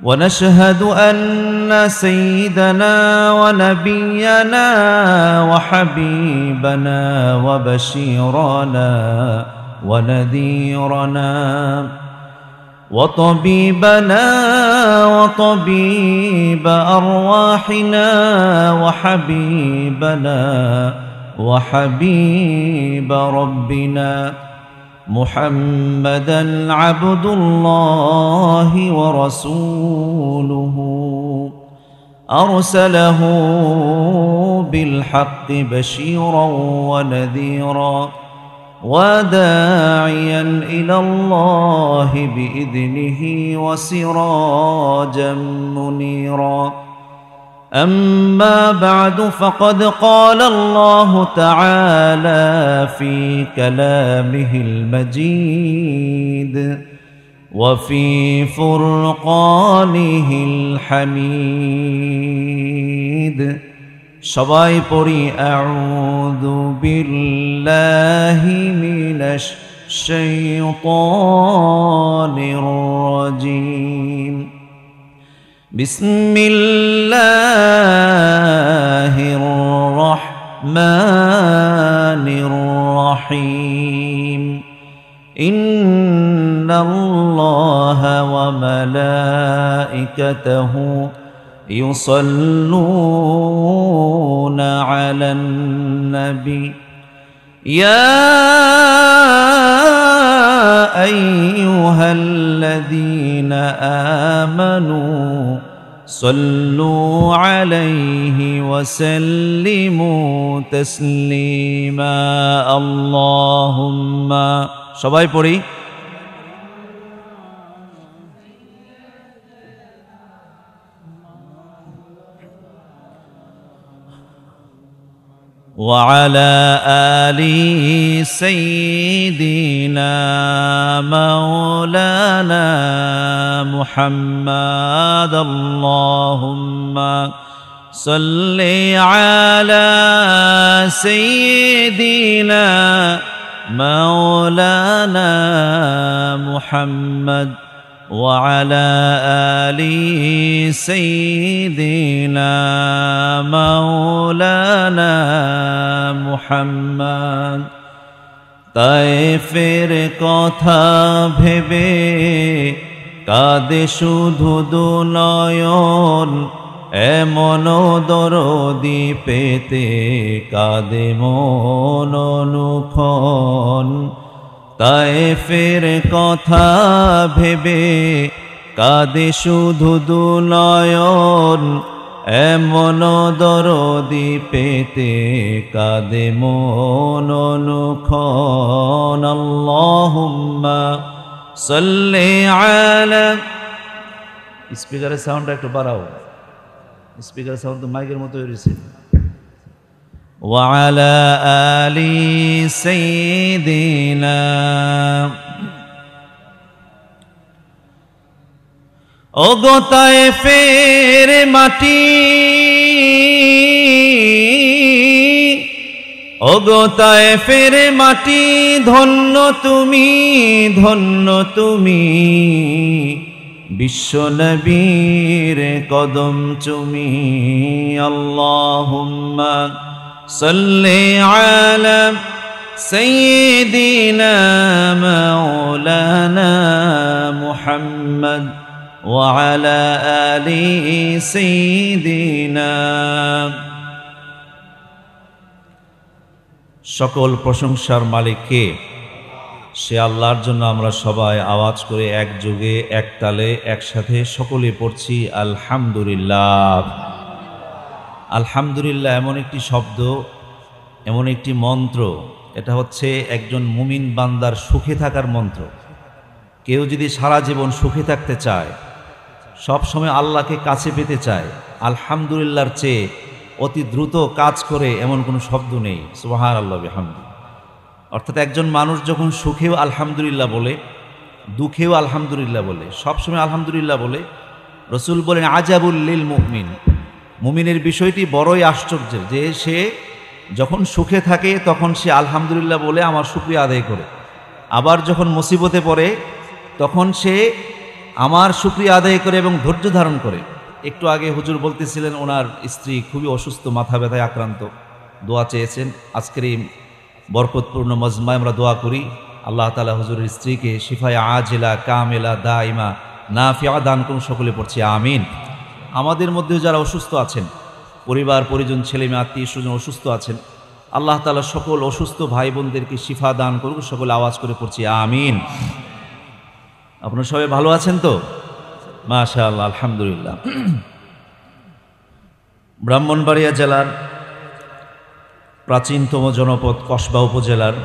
ونشهد أن سيدنا ونبينا وحبيبنا وبشيرنا ونذيرنا وطبيبنا وطبيب أرواحنا وحبيبنا وحبيب ربنا محمدًا عبد الله ورسوله أرسله بالحق بشيرا ونذيرا وداعيا إلى الله بإذنه وسراجا منيرا أما بعد فقد قال الله تعالى في كلامه المجيد وفي فرقانه الحميد সবাই পড়ি আউযু বিল্লাহি মিনাশ শাইতানির রাজীম বিসমিল্লাহির রহমানির রহিম ইন্নাল্লাহা ওয়া মালাইকাতাহু يصلون على النبي يا أيها الذين آمنوا صلوا عليه وسلموا تسليما اللهم সবাই পড়ি وعلى آل سيدنا مولانا محمد اللهم صل على سيدنا مولانا محمد وعلى آل سيدنا مولانا محمد তায়েফের কথা ভেবে কাঁদে শুধু দুনয়ন এমন দরদি পেতে কাঁদে মন অনুক্ষণ তায়েফের কথা ভেবে কাঁদে শুধু দুনয়ন এমন দরদি পেতে কাঁদে মন অনুক্ষণ আল্লাহুম্মা সাল্লি আলা স্পিকারের সাউন্ডটা একটু বাড়াও স্পিকারের সাউন্ড তো মাইকের মতো হয়েছে وعلى آل سيدنا ওগো তায়েফের মাটি ওগো তায়েফের মাটি ধন্য তুমি বিশ্ব নবীর কদম চুমি আল্লাহুম্মা সাল্লি আলা সাইয়্যিদিনা মাওলানা মুহাম্মদ ওয়া আলা আলি সাইয়্যিদিনা। সকল প্রশংসার মালিক কে? সে আল্লাহর জন্য আমরা সবাই আওয়াজ করে একযোগে একতালে একসাথে সকলে পড়ছি আলহামদুলিল্লাহ। আলহামদুলিল্লাহ এমন একটি শব্দ, এমন একটি মন্ত্র, এটা হচ্ছে একজন মুমিন বান্দার সুখে থাকার মন্ত্র। কেউ যদি সারা জীবন সুখে থাকতে চায়, সব সময় আল্লাহকে কাছে পেতে চায়, আলহামদুলিল্লাহর চেয়ে অতি দ্রুত কাজ করে এমন কোনো শব্দ নেই। সুবহানাল্লাহ বিহামদি। অর্থাৎ একজন মানুষ যখন সুখেও আলহামদুলিল্লাহ বলে, দুঃখেও আলহামদুলিল্লাহ বলে, সবসময় আলহামদুলিল্লাহ বলে, রসুল বলেন আজাবুল লিল মুমিন, মুমিনের বিষয়টি বড়ই আশ্চর্যের, যে সে যখন সুখে থাকে তখন সে আলহামদুলিল্লাহ বলে আমার শুকরিয়া আদায় করে, আবার যখন মুসিবতে পড়ে তখন সে আমার শুকরিয়া আদায় করে এবং ধৈর্য ধারণ করে। একটু আগে হুজুর বলতেছিলেন ওনার স্ত্রী খুবই অসুস্থ, মাথা ব্যথায় আক্রান্ত, দোয়া চেয়েছেন। আজকের এই বরকতপূর্ণ মজমায় আমরা দোয়া করি আল্লাহ তাআলা হুজুরের স্ত্রীকে শিফায়ে আজিলা কামেলা দাইমা নাফিয়া দান করুন, সকলে পড়ছি আমিন। আমাদের মধ্যে যারা অসুস্থ আছেন, পরিবার পরিজন ছেলে মেয়ে আত্মীয় স্বজন অসুস্থ আছেন, আল্লাহ তাআলা সকল অসুস্থ ভাই বোনদেরকে শিফা দান করুন, সকলে আওয়াজ করে পড়ছি আমিন। আপনারা সবাই ভালো আছেন তো? মাশাআল্লাহ, আলহামদুলিল্লাহ। ব্রাহ্মণবাড়িয়া জেলার প্রাচীনতম জনপদ কসবা উপজেলার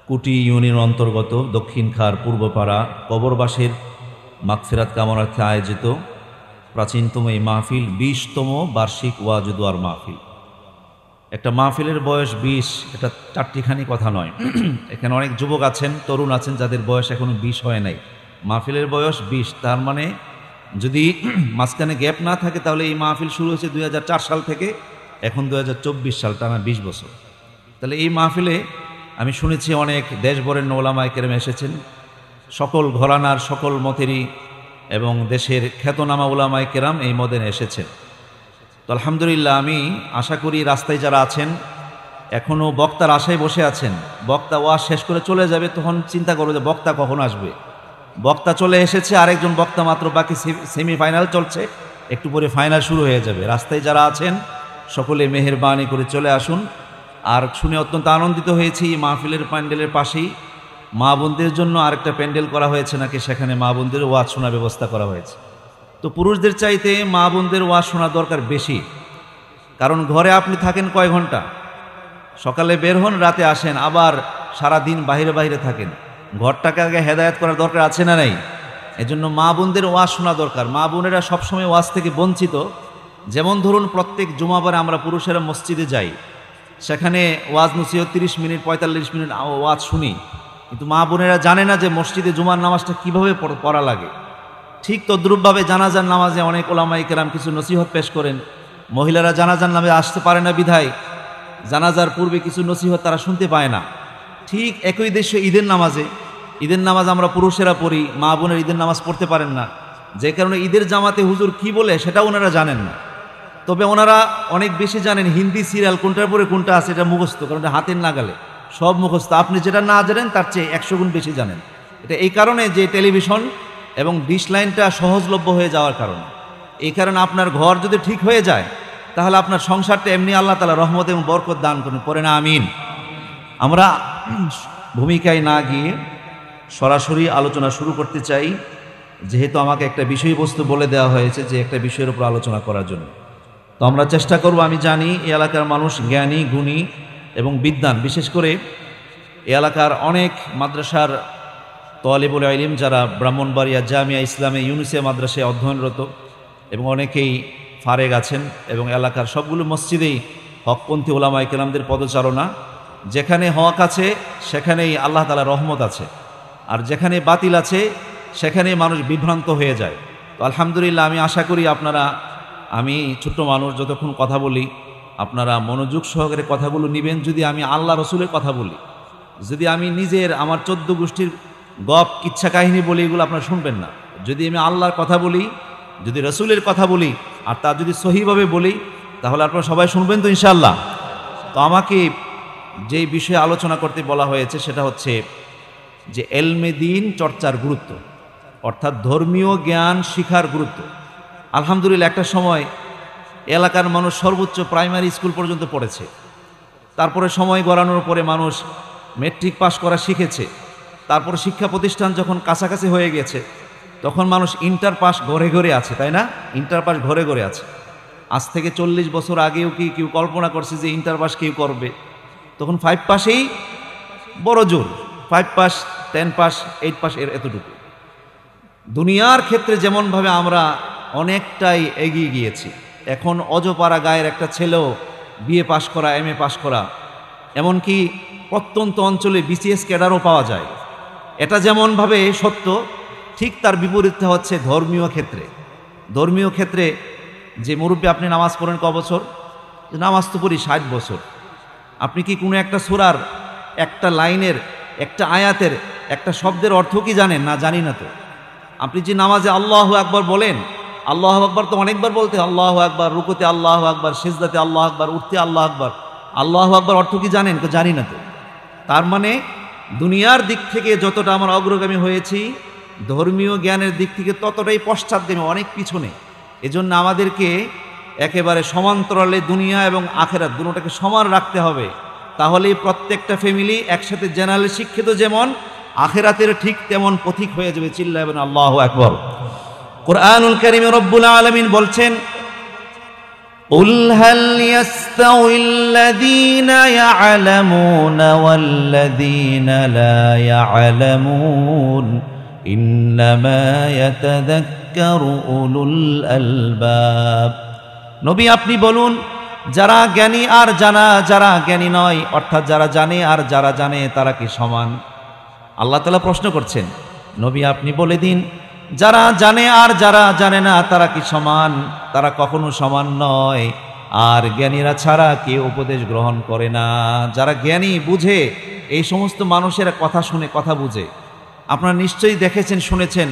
কুটি ইউনিয়ন অন্তর্গত দক্ষিণ খার পূর্বপাড়া কবরবাসীর মাগফিরাত কামনার্থে আয়োজিত প্রাচীনতম এই মাহফিল 20তম বার্ষিক ওয়াজ দোয়ার মাহফিল। একটা মাহফিলের বয়স 20, এটা চারটিখানি কথা নয়। এখানে অনেক যুবক আছেন, তরুণ আছেন যাদের বয়স এখনো 20 হয় নাই। মাহফিলের বয়স 20, তার মানে যদি মাঝখানে গ্যাপ না থাকে তাহলে এই মাহফিল শুরু হয়েছে 2004 সাল থেকে, এখন 2024 সাল, টানা 20 বছর। তাহলে এই মাহফিলে আমি শুনেছি অনেক দেশভরের ওলামায়ে কেরাম এসেছেন, সকল ঘরানার সকল মতেরই এবং দেশের খ্যাতনামা ওলামায়ে কেরাম এই মদিনায় এসেছেন। তো আলহামদুলিল্লাহ, আমি আশা করি রাস্তায় যারা আছেন এখনও বক্তার আশায় বসে আছেন, বক্তা ওয়াজ শেষ করে চলে যাবে, তখন চিন্তা করবে যে বক্তা কখন আসবে। বক্তা চলে এসেছে, আরেকজন বক্তা মাত্র বাকি, সেমিফাইনাল চলছে, একটু পরে ফাইনাল শুরু হয়ে যাবে। রাস্তায় যারা আছেন সকলে মেহেরবানি করে চলে আসুন। আর শুনে অত্যন্ত আনন্দিত হয়েছি, মাহফিলের প্যান্ডেলের পাশেই মা বোনদের জন্য আরেকটা প্যান্ডেল করা হয়েছে নাকি, সেখানে মা বোনদের ওয়াজ শোনার ব্যবস্থা করা হয়েছে। তো পুরুষদের চাইতে মা বোনদের ওয়াজ শোনা দরকার বেশি, কারণ ঘরে আপনি থাকেন কয় ঘন্টা, সকালে বের হন, রাতে আসেন, আবার সারা দিন বাইরে বাইরে থাকেন, ঘরটাকে আগে হেদায়েত করার দরকার আছে না নাই? এজন্য মা বোনদের ওয়াজ শোনা দরকার। মা বোনেরা সবসময় ওয়াজ থেকে বঞ্চিত। যেমন ধরুন, প্রত্যেক জুমাবারে আমরা পুরুষেরা মসজিদে যাই, সেখানে ওয়াজ নসিহত 30 মিনিট 45 মিনিট ওয়াজ শুনি, কিন্তু মা বোনেরা জানে না যে মসজিদে জুমার নামাজটা কিভাবে পড়া লাগে। ঠিক তদ্রূপভাবে জানাজার নামাজে অনেক ওলামায়ে কেরাম কিছু নসিহত পেশ করেন, মহিলারা জানাজার নামে আসতে পারে না বিধায় জানাজার পূর্বে কিছু নসিহত তারা শুনতে পায় না। ঠিক একই দেশে ঈদের নামাজ আমরা পুরুষেরা পড়ি, মা বোনের ঈদের নামাজ পড়তে পারেন না, যে কারণে ঈদের জামাতে হুজুর কি বলে সেটা ওনারা জানেন না। তবে ওনারা অনেক বেশি জানেন হিন্দি সিরিয়াল কোনটার পরে কোনটা আছে এটা মুখস্থ, কারণ এটা হাতের নাগালে সব মুখস্থ। আপনি যেটা না জানেন তার চেয়ে 100 গুণ বেশি জানেন। এটা এই কারণে যে টেলিভিশন এবং ডিশ লাইনটা সহজলভ্য হয়ে যাওয়ার কারণে। এই কারণে আপনার ঘর যদি ঠিক হয়ে যায় তাহলে আপনার সংসারটা এমনি আল্লাহ তাআলা রহমত এবং বরকত দান করুন, পড়ে না আমিন। আমরা ভূমিকায় না গিয়ে সরাসরি আলোচনা শুরু করতে চাই, যেহেতু আমাকে একটা বিষয়বস্তু বলে দেওয়া হয়েছে যে একটা বিষয়ের উপর আলোচনা করার জন্য। তো আমরা চেষ্টা করব। আমি জানি এই এলাকার মানুষ জ্ঞানী, গুণী এবং বিদ্বান। বিশেষ করে এই এলাকার অনেক মাদ্রাসার তালিবুল ইলম যারা ব্রাহ্মণবাড়িয়া জামিয়া ইসলামে ইউনুসিয়া মাদ্রাসায় অধ্যয়নরত, এবং অনেকেই ফারেগ আছেন, এবং এলাকার সবগুলো মসজিদেই হকপন্থী ওলামায়ে কেরামদের পদচারণা। যেখানে হক আছে সেখানেই আল্লাহ তাআলা রহমত আছে, আর যেখানে বাতিল আছে সেখানে মানুষ বিভ্রান্ত হয়ে যায়। তো আলহামদুলিল্লাহ, আমি আশা করি আপনারা, আমি ছোট্ট মানুষ, যতক্ষণ কথা বলি আপনারা মনোযোগ সহকারে কথাগুলো নেবেন। যদি আমি আল্লাহ রসুলের কথা বলি, যদি আমি নিজের আমার 14 গোষ্ঠীর গপ কিচ্ছা কাহিনী বলি, এগুলো আপনারা শুনবেন না। যদি আমি আল্লাহর কথা বলি, যদি রসুলের কথা বলি, আর তা যদি সহিভাবে বলি, তাহলে আপনারা সবাই শুনবেন তো ইনশাআল্লাহ। তো আমাকে যেই বিষয়ে আলোচনা করতে বলা হয়েছে সেটা হচ্ছে যে এলমে দ্বীন চর্চার গুরুত্ব, অর্থাৎ ধর্মীয় জ্ঞান শিখার গুরুত্ব। আলহামদুলিল্লাহ, একটা সময় এলাকার মানুষ সর্বোচ্চ প্রাইমারি স্কুল পর্যন্ত পড়েছে, তারপরে সময় গড়ানোর পরে মানুষ মেট্রিক পাস করা শিখেছে, তারপরে শিক্ষা প্রতিষ্ঠান যখন কাছাকাছি হয়ে গেছে তখন মানুষ ইন্টার পাস ঘরে ঘরে আছে, তাই না? ইন্টার পাস ঘরে ঘরে আছে। আজ থেকে 40 বছর আগেও কি কেউ কল্পনা করছে যে ইন্টার পাস কেউ করবে? তখন 5 পাসেই বড় জোর, 5 পাস, 10 পাস, 8 পাস, এতটুকু। দুনিয়ার ক্ষেত্রে যেমনভাবে আমরা অনেকটাই এগিয়ে গিয়েছি, এখন অজপাড়া গায়ের একটা ছেলেও বিএ পাস করা, এমএ পাস করা, এমনকি প্রত্যন্ত অঞ্চলে বিসিএস ক্যাডারও পাওয়া যায়। এটা যেমনভাবে সত্য, ঠিক তার বিপরীতটা হচ্ছে ধর্মীয় ক্ষেত্রে। ধর্মীয় ক্ষেত্রে যে মুরব্বী, আপনি নামাজ পড়েন ক বছর? নামাজ তো পড়ি 60 বছর। আপনি কি কোনো একটা সূরার একটা লাইনের, একটা আয়াতের, একটা শব্দের অর্থ কি জানেন? না, জানি না। তো আপনি যে নামাজে আল্লাহু আকবার বলেন, আল্লাহু আকবার তো অনেকবার বলতে, আল্লাহু আকবার, রুকুতে আল্লাহু আকবার, সিজদাতে আল্লাহু আকবার, উঠতে আল্লাহু আকবার। আল্লাহু আকবার অর্থ কি জানেন? তো জানি না। তো তার মানে দুনিয়ার দিক থেকে যতটা আমরা অগ্রগামী হয়েছি, ধর্মীয় জ্ঞানের দিক থেকে ততটাই পশ্চাৎগামী, অনেক পিছনে। এজন্য আমাদেরকে একেবারে সমান্তরালে দুনিয়া এবং আখেরাত দুটোটাকে সমান রাখতে হবে। তাহলেই প্রত্যেকটা ফ্যামিলি একসাথে জেনারেল শিক্ষিত যেমন, আখেরাতের ঠিক তেমন পথিক হয়ে যাবে। চিল্লাবেন আল্লাহু আকবার। কুরআনুল কারীমে রব্বুল আলামিন বলছেন, قُلْ هَلْ يَسْتَوِي الَّذِينَ يَعْلَمُونَ وَالَّذِينَ لَا يَعْلَمُونَ إِنَّمَا يَتَذَكَّرُ أُولُو الْأَلْبَابِ। নবী আপনি বলুন, যারা জ্ঞানী আর যারা জ্ঞানী নয়, অর্থাৎ যারা জানে আর যারা জানে তারা কি সমান? আল্লাহ তাআলা প্রশ্ন করছেন। নবী আপনি বলে দিন, যারা জানে আর যারা জানে না তারা কি সমান? তারা কখনো সমান নয়। আর জ্ঞানীরা ছাড়া কেউ উপদেশ গ্রহণ করে না। যারা জ্ঞানী বুঝে, এই সমস্ত মানুষেরা কথা শুনে, কথা বুঝে। আপনারা নিশ্চয়ই দেখেছেন, শুনেছেন,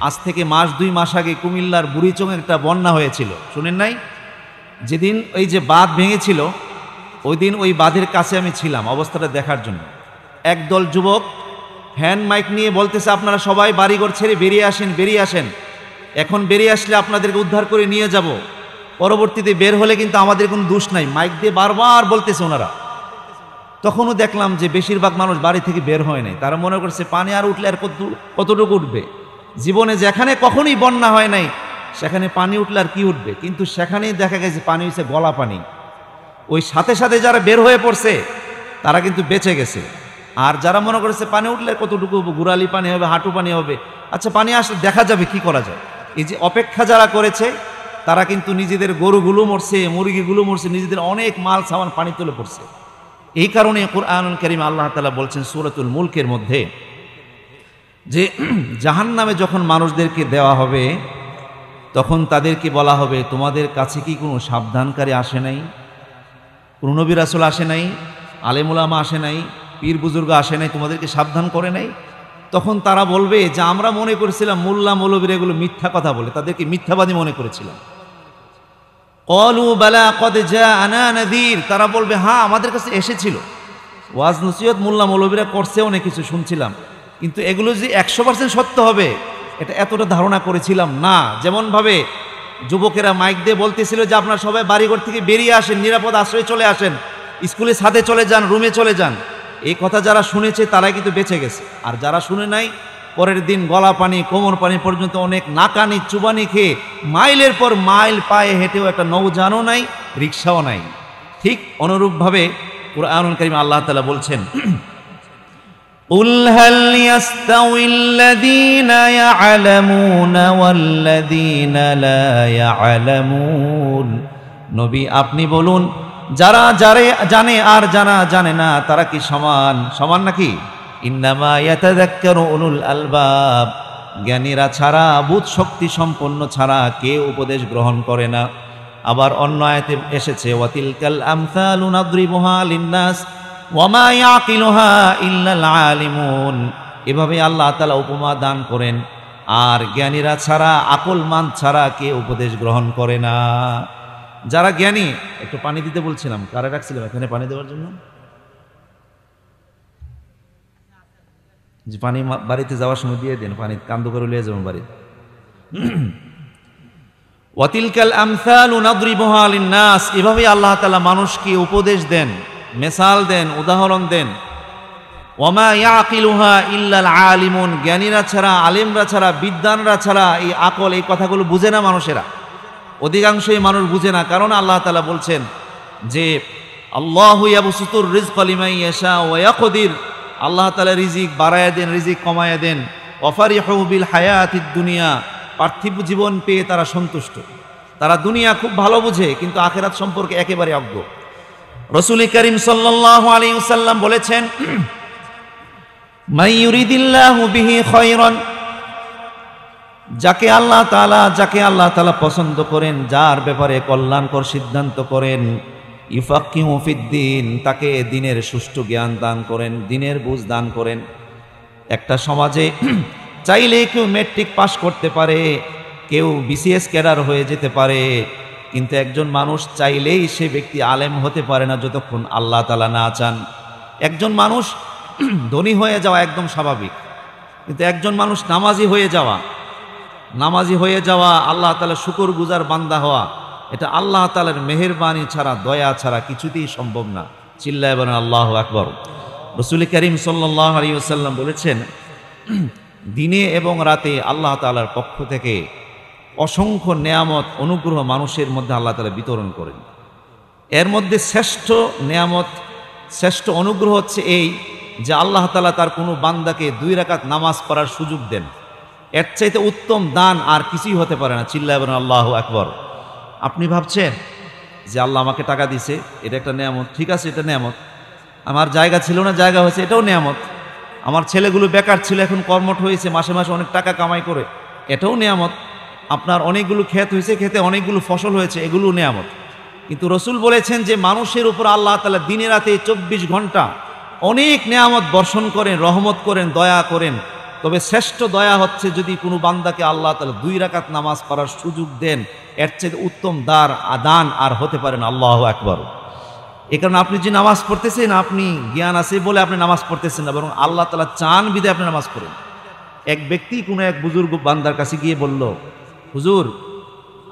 আজ থেকে মাস 2 মাস আগে কুমিল্লার বুড়িচংয়ে একটা বন্যা হয়েছিল, শুনেন নাই? যেদিন ওই যে বাঁধ ভেঙেছিল, ওই দিন ওই বাঁধের কাছে আমি ছিলাম অবস্থাটা দেখার জন্য। একদল যুবক হ্যান্ড মাইক নিয়ে বলতেছে, আপনারা সবাই বাড়িঘর ছেড়ে বেরিয়ে আসেন, বেরিয়ে আসেন, এখন বেরিয়ে আসলে আপনাদেরকে উদ্ধার করে নিয়ে যাব। পরবর্তীতে বের হলে কিন্তু আমাদের কোনো দোষ নাই, মাইক দিয়ে বারবার বলতেছে ওনারা। তখনও দেখলাম যে বেশিরভাগ মানুষ বাড়ি থেকে বের হয় নাই। তারা মনে করছে পানি আর উঠলে আর কতটুকু উঠবে। জীবনে যেখানে কখনোই বন্যা হয় নাই সেখানে পানি উঠলে আর কি উঠবে, কিন্তু সেখানেই দেখা গেছে পানি হয়েছে গলা পানি। ওই সাথে সাথে যারা বের হয়ে পড়ছে তারা কিন্তু বেঁচে গেছে। আর যারা মনে করেছে পানি উঠলে কতটুকু গুড়ালি পানি হবে, হাঁটু পানি হবে, আচ্ছা পানি আসলে দেখা যাবে, কি করা যায়। এই যে অপেক্ষা যারা করেছে তারা কিন্তু নিজেদের গরুগুলো মরছে, মুরগিগুলো মরছে, নিজেদের অনেক মাল সামান পানি তুলে পড়ছে। এই কারণে কুরআনুল কারীম আল্লাহ তাআলা বলছেন সূরাতুল মুলকের মধ্যে যে জাহান্নামে যখন মানুষদেরকে দেওয়া হবে তখন তাদেরকে বলা হবে, তোমাদের কাছে কি কোনো সাবধানকারী আসে নাই? কোনো নবী রাসূল আসে নাই? আলেম উলামা আসে নাই? পীর বুজুর্গ আসে নাই? তোমাদেরকে সাবধান করে নাই? তখন তারা বলবে যে আমরা মনে করেছিলাম মোল্লা মৌলবীরা এগুলো মিথ্যা কথা বলে, তাদেরকে মিথ্যাবাদী মনে করেছিলাম। ক্বালু বালা ক্বাদ জাআনা নাযীর, তারা বলবে হ্যাঁ আমাদের কাছে এসেছিল, ওয়াজ নসিহত মোল্লা মৌলবীরা করছে, অনেক কিছু শুনছিলাম, কিন্তু এগুলো যে 100% সত্য হবে এটা এতটা ধারণা করেছিলাম না। যেমনভাবে যুবকেরা মাইক দিয়ে বলতেছিল যে আপনারা সবাই বাড়িঘর থেকে বেরিয়ে আসেন, নিরাপদ আশ্রয়ে চলে আসেন, স্কুলে ছাদে চলে যান, রুমে চলে যান। এই কথা যারা শুনেছে তারাই কিন্তু বেঁচে গেছে। আর যারা শুনে নাই, পরের দিন গলা পানি, কোমর পানি পর্যন্ত অনেক নাকানি চুবানি খেয়ে মাইলের পর মাইল পায়ে হেঁটেও একটা নৌযানও নাই, রিক্সাও নাই। ঠিক অনুরূপভাবে কুরআনুল কারীমে আল্লাহ তাআলা বলছেন, قُلْ هَلْ يَسْتَوِي الَّذِينَ يَعْلَمُونَ وَالَّذِينَ لَا يَعْلَمُونَ। নবী আপনি বলুন, যারা জানে আর যারা জানে না তারা কি সমান? সমান নাকি? ইন্নামা ইয়াতাযাক্কারু উলুল আলবাব, জ্ঞানীরা ছাড়া, বুধ শক্তি সম্পন্ন ছাড়া কেউ উপদেশ গ্রহণ করে না। আবার অন্য আয়াতে এসেছে, ওয়াতিলকাল আমসালু নাদরিবুহা লিন্নাস ওয়ামা ইয়াকিলুহা ইল্লাল আলিমুন। এভাবে আল্লাহ তাআলা উপমা দান করেন। আর জ্ঞানীরা ছাড়া, আকলমান ছাড়া কেউ উপদেশ গ্রহণ করে না। যারা জ্ঞানী, একটু পানি দিতে বলছিলাম, কারে রাখছিলাম এখানে পানি দেওয়ার জন্য? যে পানি বাড়িতে যাওয়ার সময় দিয়ে দেন, পানি কান্দ করে লিয়ে যাবেন বাড়ি। ওয়াতিলকাল আমসালু নাদরিবুহা লিন্নাস, এভাবে আল্লাহ তাআলা মানুষকে উপদেশ দেন, মেসাল দেন, উদাহরণ দেন। ওয়ামা ইয়াকিলুহা ইল্লাল আলিমুন, জ্ঞানীরা ছাড়া, আলেমরা ছাড়া, বিদ্বানরা ছাড়া এই আকল, এই কথাগুলো বুঝে না মানুষেরা। অধিকাংশই মানুষ বুঝে না। কারণ আল্লাহ তাআলা বলছেন যে আল্লাহু ইয়াবসুতুর রিজকা লিমান ইয়াশা ওয়া ইয়াকদির, আল্লাহ তাআলা রিজিক বাড়ায়া দেন, রিজিক কমায়া দেন। ওয়াফারিহু বিল হায়াতিদ দুনিয়া, পার্থিব জীবন পেয়ে তারা সন্তুষ্ট। তারা দুনিয়া খুব ভালো বুঝে কিন্তু আখিরাত সম্পর্কে একেবারে অজ্ঞ। রাসূল করিম সাল্লাল্লাহু আলাইহি ওয়াসাল্লাম বলেছেন, মান ইউরিদিল্লাহু বিহি খায়রান, যাকে আল্লাহ তাআলা পছন্দ করেন, যার ব্যাপারে কল্যাণকর সিদ্ধান্ত করেন, ইউফাক্কিহু ফিদ্দিন, তাকে দ্বীনের সুষ্ঠু জ্ঞান দান করেন, দ্বীনের বুঝ দান করেন। একটা সমাজে চাইলে কেউ ম্যাট্রিক পাশ করতে পারে, কেউ বিসিএস ক্যাডার হয়ে যেতে পারে, কিন্তু একজন মানুষ চাইলেই সে ব্যক্তি আলেম হতে পারে না যতক্ষণ আল্লাহ তাআলা না চান। একজন মানুষ ধনী হয়ে যাওয়া একদম স্বাভাবিক, কিন্তু একজন মানুষ নামাজি হয়ে যাওয়া আল্লাহ তাআলা শুকরগুজার বান্দা হওয়া, এটা আল্লাহ তাআলার মেহেরবানি ছাড়া, দয়া ছাড়া কিছুতেই সম্ভব না। চিল্লায় বলেন আল্লাহু আকবার। রাসূল করিম সাল্লাল্লাহু আলাইহি ওয়াসাল্লাম বলেছেন, দিনে এবং রাতে আল্লাহ তাআলার পক্ষ থেকে অসংখ্য নেয়ামত, অনুগ্রহ মানুষের মধ্যে আল্লাহ তাআলা বিতরণ করেন। এর মধ্যে শ্রেষ্ঠ নেয়ামত, শ্রেষ্ঠ অনুগ্রহ হচ্ছে এই যে আল্লাহ তাআলা তার কোনো বান্দাকে 2 রাকাত নামাজ পড়ার সুযোগ দেন। এর চাইতে উত্তম দান আর কিছুই হতে পারে না। চিল্লায় বলেন আল্লাহু আকবার। আপনি ভাবছেন যে আল্লাহ আমাকে টাকা দিছে, এটা একটা নেয়ামত, ঠিক আছে, এটা নেয়ামত। আমার জায়গা ছিল না, জায়গা হয়েছে, এটাও নেয়ামত। আমার ছেলেগুলো বেকার ছিল, এখন কর্মঠ হয়েছে, মাসে মাসে অনেক টাকা কামাই করে, এটাও নেয়ামত। আপনার অনেকগুলো ক্ষেত হয়েছে, ক্ষেতে অনেকগুলো ফসল হয়েছে, এগুলো নেয়ামত। কিন্তু রসুল বলেছেন যে মানুষের উপর আল্লাহ তাআলা দিনে রাতে 24 ঘন্টা অনেক নেয়ামত বর্ষণ করেন, রহমত করেন, দয়া করেন। তবে শ্রেষ্ঠ দয়া হচ্ছে যদি কোনো বান্দাকে আল্লাহ তাআলা 2 রাকাত নামাজ পড়ার সুযোগ দেন, এর চেয়ে উত্তম দান আর হতে পারে না। আল্লাহু আকবার। এ কারণে আপনি যে নামাজ পড়তেছেন, আপনি জ্ঞান আছে বলে আপনি নামাজ পড়তেছেন না, বরং আল্লাহ তাআলা চান বিধায় আপনি নামাজ পড়েন। এক ব্যক্তি কোনো এক বুজুর্গ বান্দার কাছে গিয়ে বলল, হুজুর,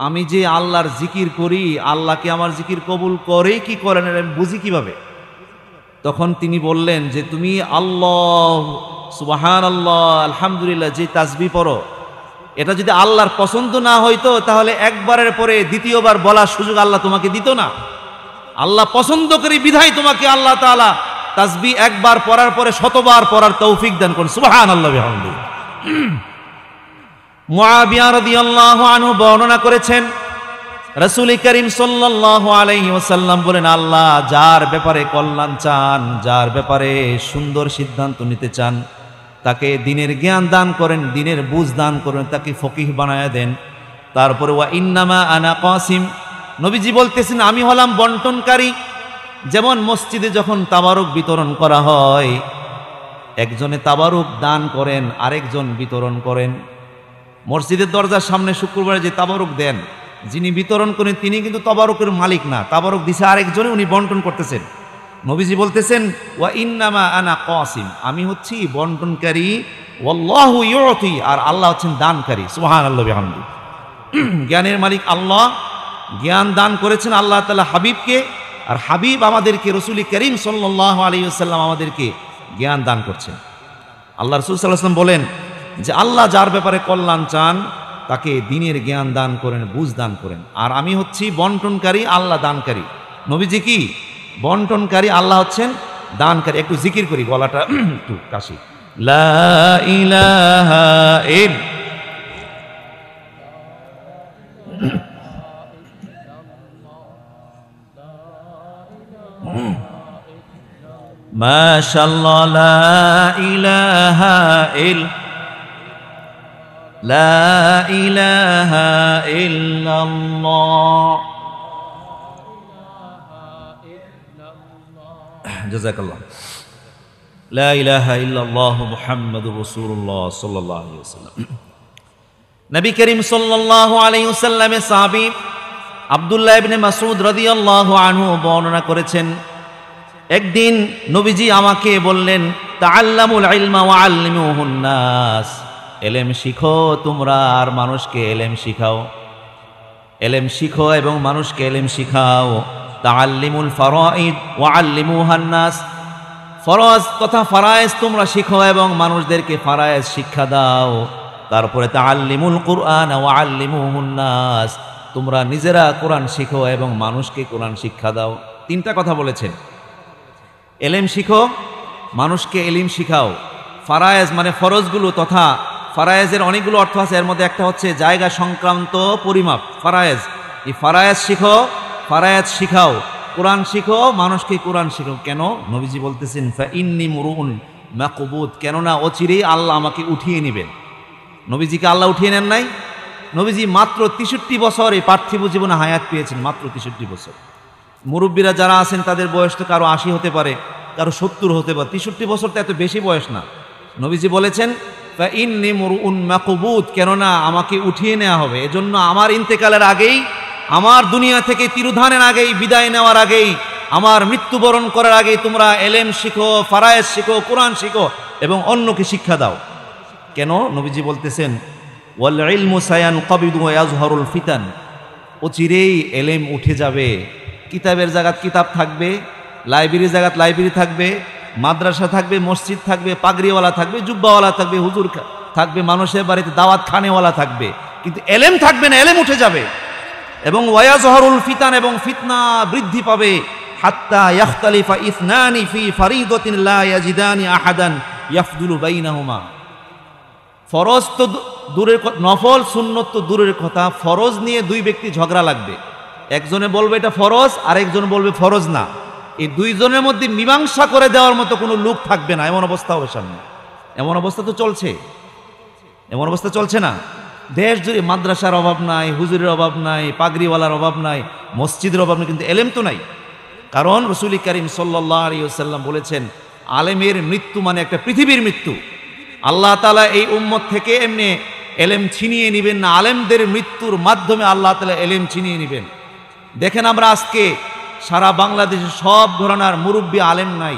আমি যে আল্লাহর জিকির করি, আল্লাহকে আমার জিকির কবুল করে কি করেন আমি বুঝি কিভাবে? তখন তিনি বললেন যে তুমি আল্লাহ, সুবহানাল্লাহ, আলহামদুলিল্লাহ যে তাসবিহ পড়ো, এটা যদি আল্লাহর পছন্দ না হইতো তাহলে একবারের পরে দ্বিতীয়বার বলার সুযোগ আল্লাহ তোমাকে দিত না। আল্লাহ পছন্দ করি বিধায় তোমাকে আল্লাহ তাআলা তাসবিহ একবার পড়ার পরে 100বার পড়ার তৌফিক দান করেন। সুবহানাল্লাহ বিহামদিহি। মুআবিয়া রাদিয়াল্লাহু আনহু বর্ণনা করেছেন, রাসূল করিম সাল্লাল্লাহু আলাইহি ওয়াসাল্লাম বলেন, আল্লাহ যার ব্যাপারে কল্যাণ চান, যার ব্যাপারে সুন্দর সিদ্ধান্ত নিতে চান, তাকে দ্বীনের জ্ঞান দান করেন, দ্বীনের বুঝ দান করেন, তাকে ফকিহ বানায়া দেন। তারপরে ওয়া ইন্নামা আনা কাসিম, নবীজি বলতেছেন আমি হলাম বন্টনকারী। যেমন মসজিদে যখন তাবারুক বিতরণ করা হয়, একজনে তাবারুক দান করেন, আরেকজন বিতরণ করেন। মসজিদের দরজার সামনে শুক্রবারে যে তাবারুক দেন, যিনি বিতরণ করেন তিনি কিন্তু তাবারুকের মালিক না, তাবারুক দিছে আরেকজনে, উনি বন্টন করতেছেন। নবীজি বলতেছেন ওয়া ইন্নামা আনা কাসিম, আমি হচ্ছি বন্টনকারী, ওয়াল্লাহু ইউতি, আর আল্লাহ হচ্ছেন দানকারী। সুবহানাল্লাহ বিহামদিহি। জ্ঞানের মালিক আল্লাহ, জ্ঞান দান করেছেন আল্লাহ তাআলা হাবিবকে, আর হাবিব আমাদেরকে, রাসূল করিম সাল্লাল্লাহু আলাইহি ওয়াসাল্লাম আমাদেরকে জ্ঞান দান করছেন। আল্লাহ রাসূল সাল্লাল্লাহু আলাইহি ওয়াসাল্লাম বলেন যে আল্লাহ যার ব্যাপারে কল্যাণ চান তাকে দ্বীনের জ্ঞান দান করেন, বুঝ দান করেন। আর আমি হচ্ছি বন্টনকারী, আল্লাহ দানকারী। নবীজি কি বন্টনকারী, আল্লাহ হচ্ছেন দানকারী। একটু জিকির করি, গলাটা একটু কাশি। লা ইলাহা ইল্লাল্লাহ মাশাআল্লাহ, লা ইলাহা ইল্লাল্লাহ। জাযাকাল্লাহ। লা ইলাহা ইল্লাল্লাহ মুহাম্মাদুর রাসূলুল্লাহ সাল্লাল্লাহু আলাইহি ওয়াসাল্লাম। নবী করিম সাল্লাল্লাহু আলাইহি ওয়াসাল্লামের সাহাবী আব্দুল্লাহ ইবনে মাসউদ রাদিয়াল্লাহু আনহু বর্ণনা করেছেন, একদিন নবীজি আমাকে বললেন, তাআল্লামুল ইলমা ওয়া আল্লিমুহুন নাস, এলেম শিখো তোমরা আর মানুষকে এলেম শিখাও। এলেম শিখো এবং মানুষকে এলেম শিখাও। তাআল্লিমুল ফারাইদ ওয়া আল্লিমুহান নাস, ফরজ তথা ফারায়েজ তোমরা শিখো এবং মানুষদেরকে ফারায়েজ শিক্ষা দাও। তারপরে তাআল্লিমুল কুরআন ওয়া আল্লিমুহুন নাস, তোমরা নিজেরা কোরআন শিখো এবং মানুষকে কোরআন শিক্ষা দাও। 3টা কথা বলেছেন, এলেম শিখো, মানুষকে এলিম শিখাও। ফারায়েজ মানে ফরজগুলো, তথা ফারায়েজের অনেকগুলো অর্থ আছে, এর মধ্যে একটা হচ্ছে জায়গা সংক্রান্ত পরিমাপ, ফারায়েজ। এই ফারায়েজ শিখো, ফারায়েজ শিখাও, কোরআন শিখো, মানুষকে কোরআন শিখো। কেন? নবীজি বলতেছেন ফা ইন্নী মুরুন মাকবুদ, কেননা অচিরেই আল্লাহ আমাকে উঠিয়ে নেবেন। নবীজিকে আল্লাহ উঠিয়ে নেন নাই? নবীজি মাত্র 63 বছর এই পার্থিব জীবনে হায়াত পেয়েছেন, মাত্র 63 বছর। মুরব্বীরা যারা আছেন তাদের বয়স তো কারো 80 হতে পারে, কারো 70 হতে পারে, 63 বছর তো এত বেশি বয়স না। নবীজি বলেছেন ফাইন্নী মুরউন মাকবুত, কেননা আমাকে উঠিয়ে নেওয়া হবে। এজন্য আমার ইন্তেকালের আগেই, আমার দুনিয়া থেকে তিরোধানের আগেই, বিদায় নেওয়ার আগেই, আমার মৃত্যুবরণ করার আগেই তোমরা এলেম শিখো, ফারায়েজ শিখো, কোরআন শিখো এবং অন্যকে শিক্ষা দাও। কেন? নবীজি বলতেছেন ওয়াল ইলমু সায়ানকাবিদু ওয়া ইয়াজহারুল ফিতান, অচিরেই এলেম উঠে যাবে। কিতাবের জায়গাত কিতাব থাকবে, লাইব্রেরির জায়গাত লাইব্রেরি থাকবে, মাদ্রাসা থাকবে, মসজিদ থাকবে, পাগড়িওয়ালা থাকবে, জুব্বাওয়ালা থাকবে, হুজুর থাকবে, মানুষের বাড়িতে দাওয়াত খানেওয়ালা থাকবে, কিন্তু এলেম থাকবে না, এলেম উঠে যাবে। এবং ওয়ায়াজহারুল ফিতান, এবং ফিতনা বৃদ্ধি পাবে। হাত্তা ইয়াখতালিফা ইসনানি ফি ফারিদাতিন লা ইয়াজিদানি আহাদান ইয়াফদুলু বাইনাহুমা। ফরজ তো দূরের কথা, নফল সুন্নত তো দূরের কথা, ফরজ নিয়ে দুই ব্যক্তি ঝগড়া লাগবে। একজনে বলবে এটা ফরজ, আরেকজন বলবে ফরজ না। এই দুইজনের মধ্যে মীমাংসা করে দেওয়ার মতো কোনো লোক থাকবে না, এমন অবস্থা হবে সামনে। এমন অবস্থা তো চলছে, এমন অবস্থা চলছে না? দেশ জুড়ে মাদ্রাসার অভাব নাই, হুজুরের অভাব নাই, পাগড়িওয়ালার অভাব নাই, মসজিদের অভাব নাই, কিন্তু এলেম তো নাই। কারণ রাসূল করিম সাল্লাল্লাহু আলাইহি ওয়াসাল্লাম বলেছেন, আলেমের মৃত্যু মানে একটা পৃথিবীর মৃত্যু। আল্লাহ তাআলা এই উম্মত থেকে এমনি এলেম ছিনিয়ে নেবেন না, আলেমদের মৃত্যুর মাধ্যমে আল্লাহ তাআলা এলেম ছিনিয়ে নেবেন। দেখেন আমরা আজকে সারা বাংলাদেশে সব ঘরানার মুরব্বী আলেম নাই,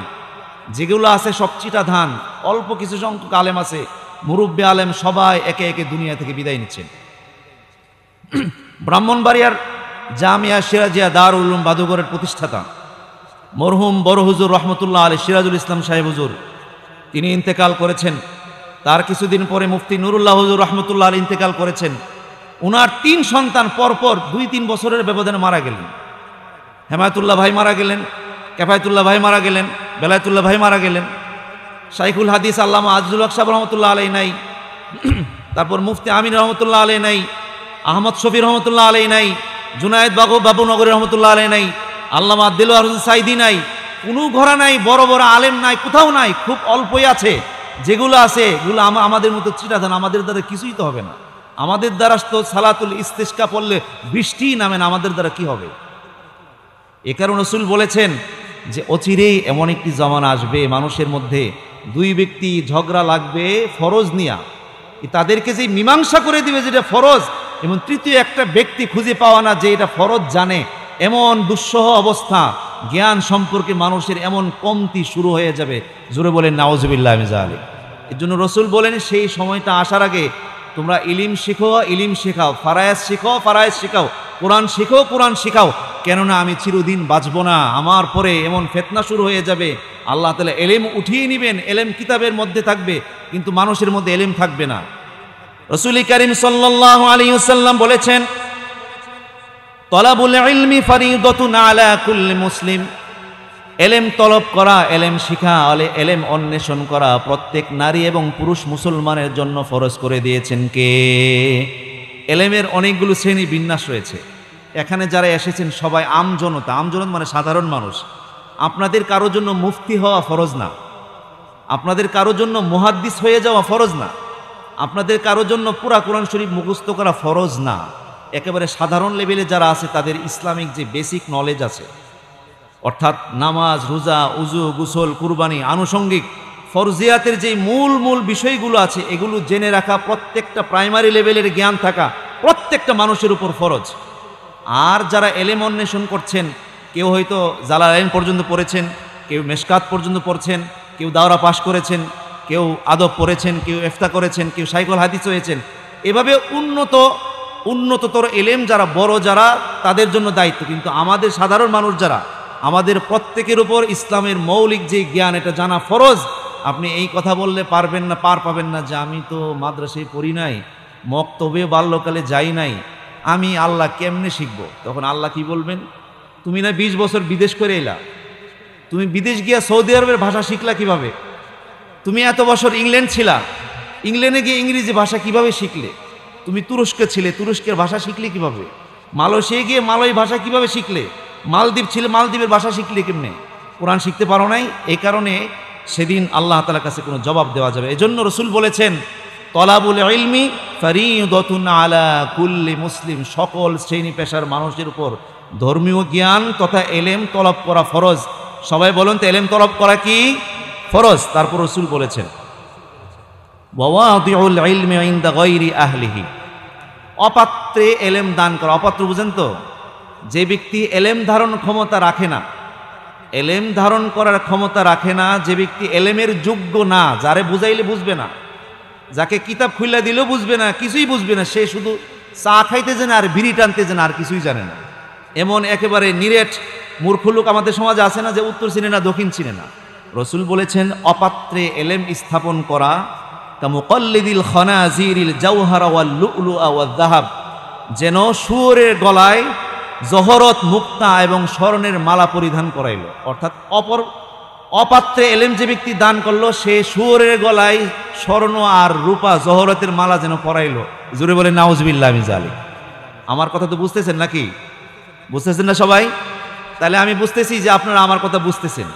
যেগুলো আছে সব চিটা ধান, অল্প কিছু সংখ্যক আলেম আছে। মুরব্বী আলেম সবাই একে একে দুনিয়া থেকে বিদায় নিচ্ছেন। ব্রাহ্মণবাড়িয়ার জামিয়া সিরাজিয়া দারুল উলুম বাদুগরের প্রতিষ্ঠাতা মরহুম বড় হুজুর রহমতুল্লাহ আলী সিরাজুল ইসলাম সাহেব হুজুর, তিনি ইন্তেকাল করেছেন। তার কিছুদিন পরে মুফতি নুরুল্লাহ হুজুর রহমতুল্লাহ আলী ইন্তেকাল করেছেন। উনার 3 সন্তান পরপর 2-3 বছরের ব্যবধানে মারা গেলেন। হেমায়তুল্লাহ ভাই মারা গেলেন, কেফায়তুল্লাহ ভাই মারা গেলেন, বেলায়েতুল্লাহ ভাই মারা গেলেন, শাইখুল হাদিস আল্লামা আজিজুল হক সাহেব রহমতুল্লাহ আলাই নাই, তারপর মুফতি আমিন রহমতুল্লাহ আলাই নাই, আহমদ শফি রহমতুল্লাহ আলাই নাই, জুনায়েদ বাবুনগরী রহমতুল্লাহ আলাই নাই, আল্লামা দিলওয়ার হোসেন সাইদি নাই, কোনো ঘরা নাই, বড় বড় আলেম নাই, কোথাও নাই, খুব অল্পই আছে। যেগুলো আছে এগুলো আমাদের মতো চিটাধান, আমাদের দ্বারা কিছুই তো হবে না। আমাদের দ্বারা তো সালাতুল ইস্তিসকা পড়লে বৃষ্টি নামে না, আমাদের দ্বারা কি হবে? এ কারণে রাসূল বলেছেন যে অচিরেই এমন একটি জামানা আসবে, মানুষের মধ্যে দুই ব্যক্তি ঝগড়া লাগবে ফরজ নিয়া, তাদেরকে যে মীমাংসা করে দিবে যেটা ফরজ, এবং তৃতীয় একটা ব্যক্তি খুঁজে পাওয়া না যে এটা ফরজ জানে, এমন দুঃসহ অবস্থা, জ্ঞান সম্পর্কে মানুষের এমন কমতি শুরু হয়ে যাবে। জোরে বলেন নাউজুবিল্লাহ মিন যালিক। এর জন্য রাসূল বলেন সেই সময়টা আসার আগে তোমরা ইলিম শিখো, ইলিম শেখাও, ফারায়েজ শিখো, ফারায়েজ শিখাও, কোরআন শিখো, কোরআন শিখাও, কেননা আমি চিরদিন বাঁচব না, আমার পরে এমন ফিতনা শুরু হয়ে যাবে। আল্লাহ তাআলা এলেম উঠিয়ে নেবেন, এলেম কিতাবের মধ্যে থাকবে কিন্তু মানুষের মধ্যে এলেম থাকবে না। রাসূল করিম সাল্লাল্লাহু আলাইহি ওয়াসাল্লাম বলেছেন, তলাবুল ইলমি ফরিদাতুন আলা কুল্লি মুসলিম, এলেম তলব করা, এলেম শিখা, এলেম অন্বেষণ করা প্রত্যেক নারী এবং পুরুষ মুসলমানের জন্য ফরজ করে দিয়েছেন কে? এলেমের অনেকগুলো শ্রেণী বিন্যাস রয়েছে। এখানে যারা এসেছেন সবাই আমজনতা, আমজনত মানে সাধারণ মানুষ। আপনাদের কারোর জন্য মুফতি হওয়া ফরজ না, আপনাদের কারোর জন্য মুহাদ্দিস হয়ে যাওয়া ফরজ না, আপনাদের কারোর জন্য পুরা কোরআন শরীফ মুখস্থ করা ফরজ না। একেবারে সাধারণ লেভেলে যারা আছে তাদের ইসলামিক যে বেসিক নলেজ আছে, অর্থাৎ নামাজ, রোজা, উজু, গোসল, কুরবানি, আনুষঙ্গিক ফরজিয়াতের যে মূল মূল বিষয়গুলো আছে এগুলো জেনে রাখা, প্রত্যেকটা প্রাইমারি লেভেলের জ্ঞান থাকা প্রত্যেকটা মানুষের উপর ফরজ। আর যারা এলেম অন্বেষণ করছেন, কেউ হয়তো জালালাইন পর্যন্ত পড়েছেন, কেউ মেশকাত পর্যন্ত পড়ছেন, কেউ দাওরা পাশ করেছেন, কেউ আদব পড়েছেন, কেউ ইফতা করেছেন, কেউ শাইখুল হাদিস হয়েছেন, এভাবে উন্নততর এলেম যারা বড় যারা তাদের জন্য দায়িত্ব। কিন্তু আমাদের সাধারণ মানুষ যারা, আমাদের প্রত্যেকের উপর ইসলামের মৌলিক যে জ্ঞান এটা জানা ফরজ। আপনি এই কথা বললে পারবেন না, পার পাবেন না যে আমি তো মাদ্রাসায় পড়ি নাই, মক্তবে বাল্যকালে যাই নাই, আমি আল্লাহ কেমনে শিখব? তখন আল্লাহ কি বলবেন? তুমি না 20 বছর বিদেশ করে এলা, তুমি বিদেশ গিয়া সৌদি আরবের ভাষা শিখলা কিভাবে? তুমি এত বছর ইংল্যান্ড ছিলা, ইংল্যান্ডে গিয়ে ইংরেজি ভাষা কিভাবে শিখলে? তুমি তুরস্কে ছিলে, তুরস্কের ভাষা শিখলে কিভাবে? মালয়েশিয়া গিয়ে মালয় ভাষা কিভাবে শিখলে? মালদ্বীপ ছিলে, মালদ্বীপের ভাষা শিখলে কেমনে? কোরআন শিখতে পারো নাই। এই কারণে সেদিন আল্লাহ তাআলার কাছে কোনো জবাব দেওয়া যাবে। এজন্য রাসূল বলেছেন, তলাবুল ইলমি ফরিদাতুন আলা কুল্লি মুসলিম, সকল শ্রেণী পেশার মানুষের উপর ধর্মীয় জ্ঞান তথা এলেম তলব করা ফরজ। সবাই বলুন তো, এলেম তলব করা কি ফরজ? তারপর রাসূল বলেছেন, ওয়াওয়াদিউল ইলমি ইনদা গায়রি আহলিহি, অপাত্রে এলেম দান করা। অপাত্র বুঝেন তো? যে ব্যক্তি এলেম ধারণ ক্ষমতা রাখে না, এলেম ধারণ করার ক্ষমতা রাখে না, যে ব্যক্তি এলেমের যোগ্য না, যারে বুঝাইলে বুঝবে না, যাকে কিতাব খুইলা দিলেও বুঝবে না, কিছুই বুঝবে না, সে শুধু চা খাইতে জানে আর বিড়ি টানতে জানে, আর কিছুই জানে না, এমন একেবারে নিরেট মূর্খ লোক আমাদের সমাজে আছে না, যে উত্তর চিনে না দক্ষিণ চিনে না। রসুল বলেছেন অপাত্রে এলেম স্থাপন করা কামুকাল্লিদিল খানাজিরিল জাওহারা ওয়াল লুলুআ ওয়াল যাহাব, যেন শুয়োরের গলায় জহরত, মুক্তা এবং স্বর্ণের মালা পরিধান করাইল। অর্থাৎ অপাত্রে এলেম যে ব্যক্তি দান করলো, সে শুয়োরের গলায় স্বর্ণ আর রূপা জহরতের মালা যেন পরাইলো। জোরে বলে নাউজুবিল্লাহ মিন যালিক। আমার কথা তো বুঝতেছেন নাকি? বুঝতেছেন না সবাই? তাহলে আমি বুঝতেছি যে আপনারা আমার কথা বুঝতেছেন।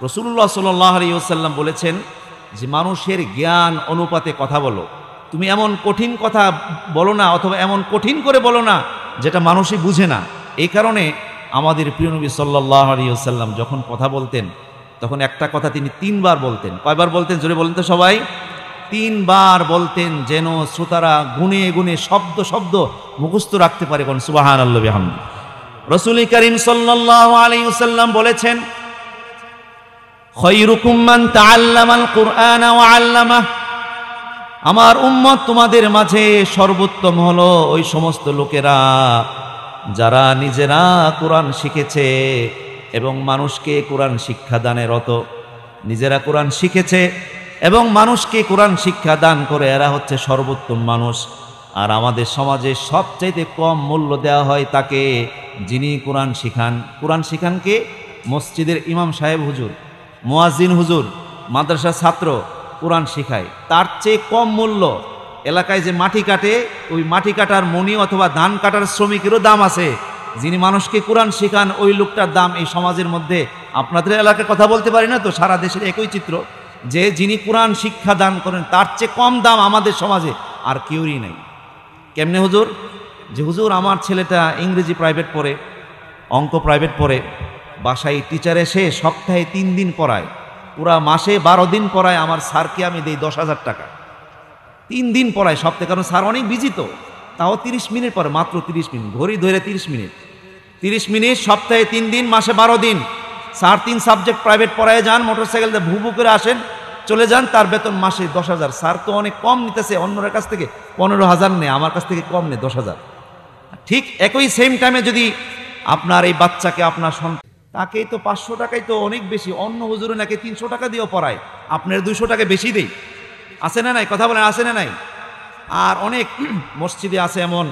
রাসূলুল্লাহ সাল্লাল্লাহু আলাইহি ওয়াসাল্লাম বলেছেন যে মানুষের জ্ঞান অনুপাতে কথা বলো। তুমি এমন কঠিন কথা বলো না, অথবা এমন কঠিন করে বলো না যেটা মানুষই বুঝে না। এই কারণে আমাদের প্রিয় নবী সাল্লাল্লাহু আলাইহি ওয়াসাল্লাম যখন কথা বলতেন, তখন একটা কথা তিনি 3 বার বলতেন। কয়বার বলতেন? জোরে বলেন তো সবাই। 3 বার বলতেন, যেন শ্রোতারা গুনে গুনে শব্দ শব্দ মুখস্থ রাখতে পারে। কোন সুবহানাল্লাহি ওয়া বিহামদিহি। রাসূল করিম সাল্লাল্লাহু আলাইহি ওয়াসাল্লাম বলেছেন, খায়রুকুম মান তাআল্লামাল কুরআনা ওয়া আল্লামাহ, আমার উম্মত তোমাদের মাঝে সর্বোত্তম হলো ওই সমস্ত লোকেরা যারা নিজেরা কোরআন শিখেছে এবং মানুষকে কোরআন শিক্ষা দানে রত। নিজেরা কোরআন শিখেছে এবং মানুষকে কোরআন শিক্ষা দান করে, এরা হচ্ছে সর্বোত্তম মানুষ। আর আমাদের সমাজে সবচাইতে কম মূল্য দেওয়া হয় তাকে, যিনি কোরআন শিখান। কোরআন শিখানকে মসজিদের ইমাম সাহেব হুজুর, মুয়াজ্জিন হুজুর, মাদ্রাসার ছাত্র কোরআন শিখায়। তার চেয়ে কম মূল্য এলাকায় যে মাটি কাটে, ওই মাটি কাটার মণি অথবা ধান কাটার শ্রমিকেরও দাম আছে। যিনি মানুষকে কোরআন শিখান, ওই লোকটার দাম এই সমাজের মধ্যে, আপনাদের এলাকার কথা বলতে পারি না তো, সারা দেশের একই চিত্র, যে যিনি কোরআন শিক্ষা দান করেন তার চেয়ে কম দাম আমাদের সমাজে আর কেউই নেই। কেমনে হুজুর? যে হুজুর আমার ছেলেটা ইংরেজি প্রাইভেট পড়ে, অঙ্ক প্রাইভেট পড়ে, বাসায় টিচার এসে সপ্তাহে 3 দিন পড়ায়, পুরা মাসে 12 দিন পড়ায়, আমার স্যারকে আমি দেই 10,000 টাকা। 3 দিন পড়ায় সপ্তাহে, কারণ স্যার অনেক বিজি তো, তাও 30 মিনিট পড়ে, মাত্র 30 মিনিট, ঘড়ি ধরে 30 মিনিট, 30 মিনিট সপ্তাহে 3 দিন, মাসে 12 দিন। স্যার 3 সাবজেক্ট প্রাইভেট পড়ায় যান, মোটরসাইকেল দিয়ে ভু ভু করে আসেন, চলে যান, তার বেতন মাসে 10,000। স্যার তো অনেক কম নিতেছে, অন্যের কাছ থেকে 15,000 নেয়, আমার কাছ থেকে কম নেয় 10,000। ঠিক একই সেম টাইমে যদি আপনার এই বাচ্চাকে, আপনার সন্তান, তাকেই তো 500 টাকাই তো অনেক বেশি, অন্য হুজুরে নাকি 300 টাকা দিয়েও পড়ায়, আপনার 200 টাকা বেশি দেই। আছে না নাই? কথা বলেন, আছে না নাই? আর অনেক মসজিদে আছে এমন,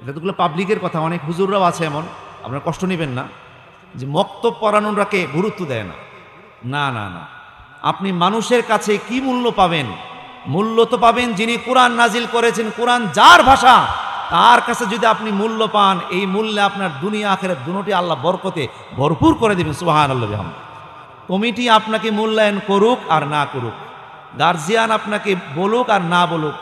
এটা তোগুলো পাবলিকের কথা, অনেক হুজুররাও আছে এমন, আপনারা কষ্ট নেবেন না, যে মক্তব পড়ানোরাকে গুরুত্ব দেয় না। না না না, আপনি মানুষের কাছে কি মূল্য পাবেন? মূল্য তো পাবেন যিনি কোরআন নাজিল করেছেন, কোরআন যার ভাষা, তার কাছে যদি আপনি মূল্য পান, এই মূল্যে আপনার দুনিয়া আখিরাত দুটোটি আল্লাহ বরকতে ভরপুর করে দেবেন। সুবহানাল্লাহ বিহামদিহি। কমিটি আপনাকে মূল্যায়ন করুক আর না করুক, গার্জিয়ান আপনাকে বলুক আর না বলুক,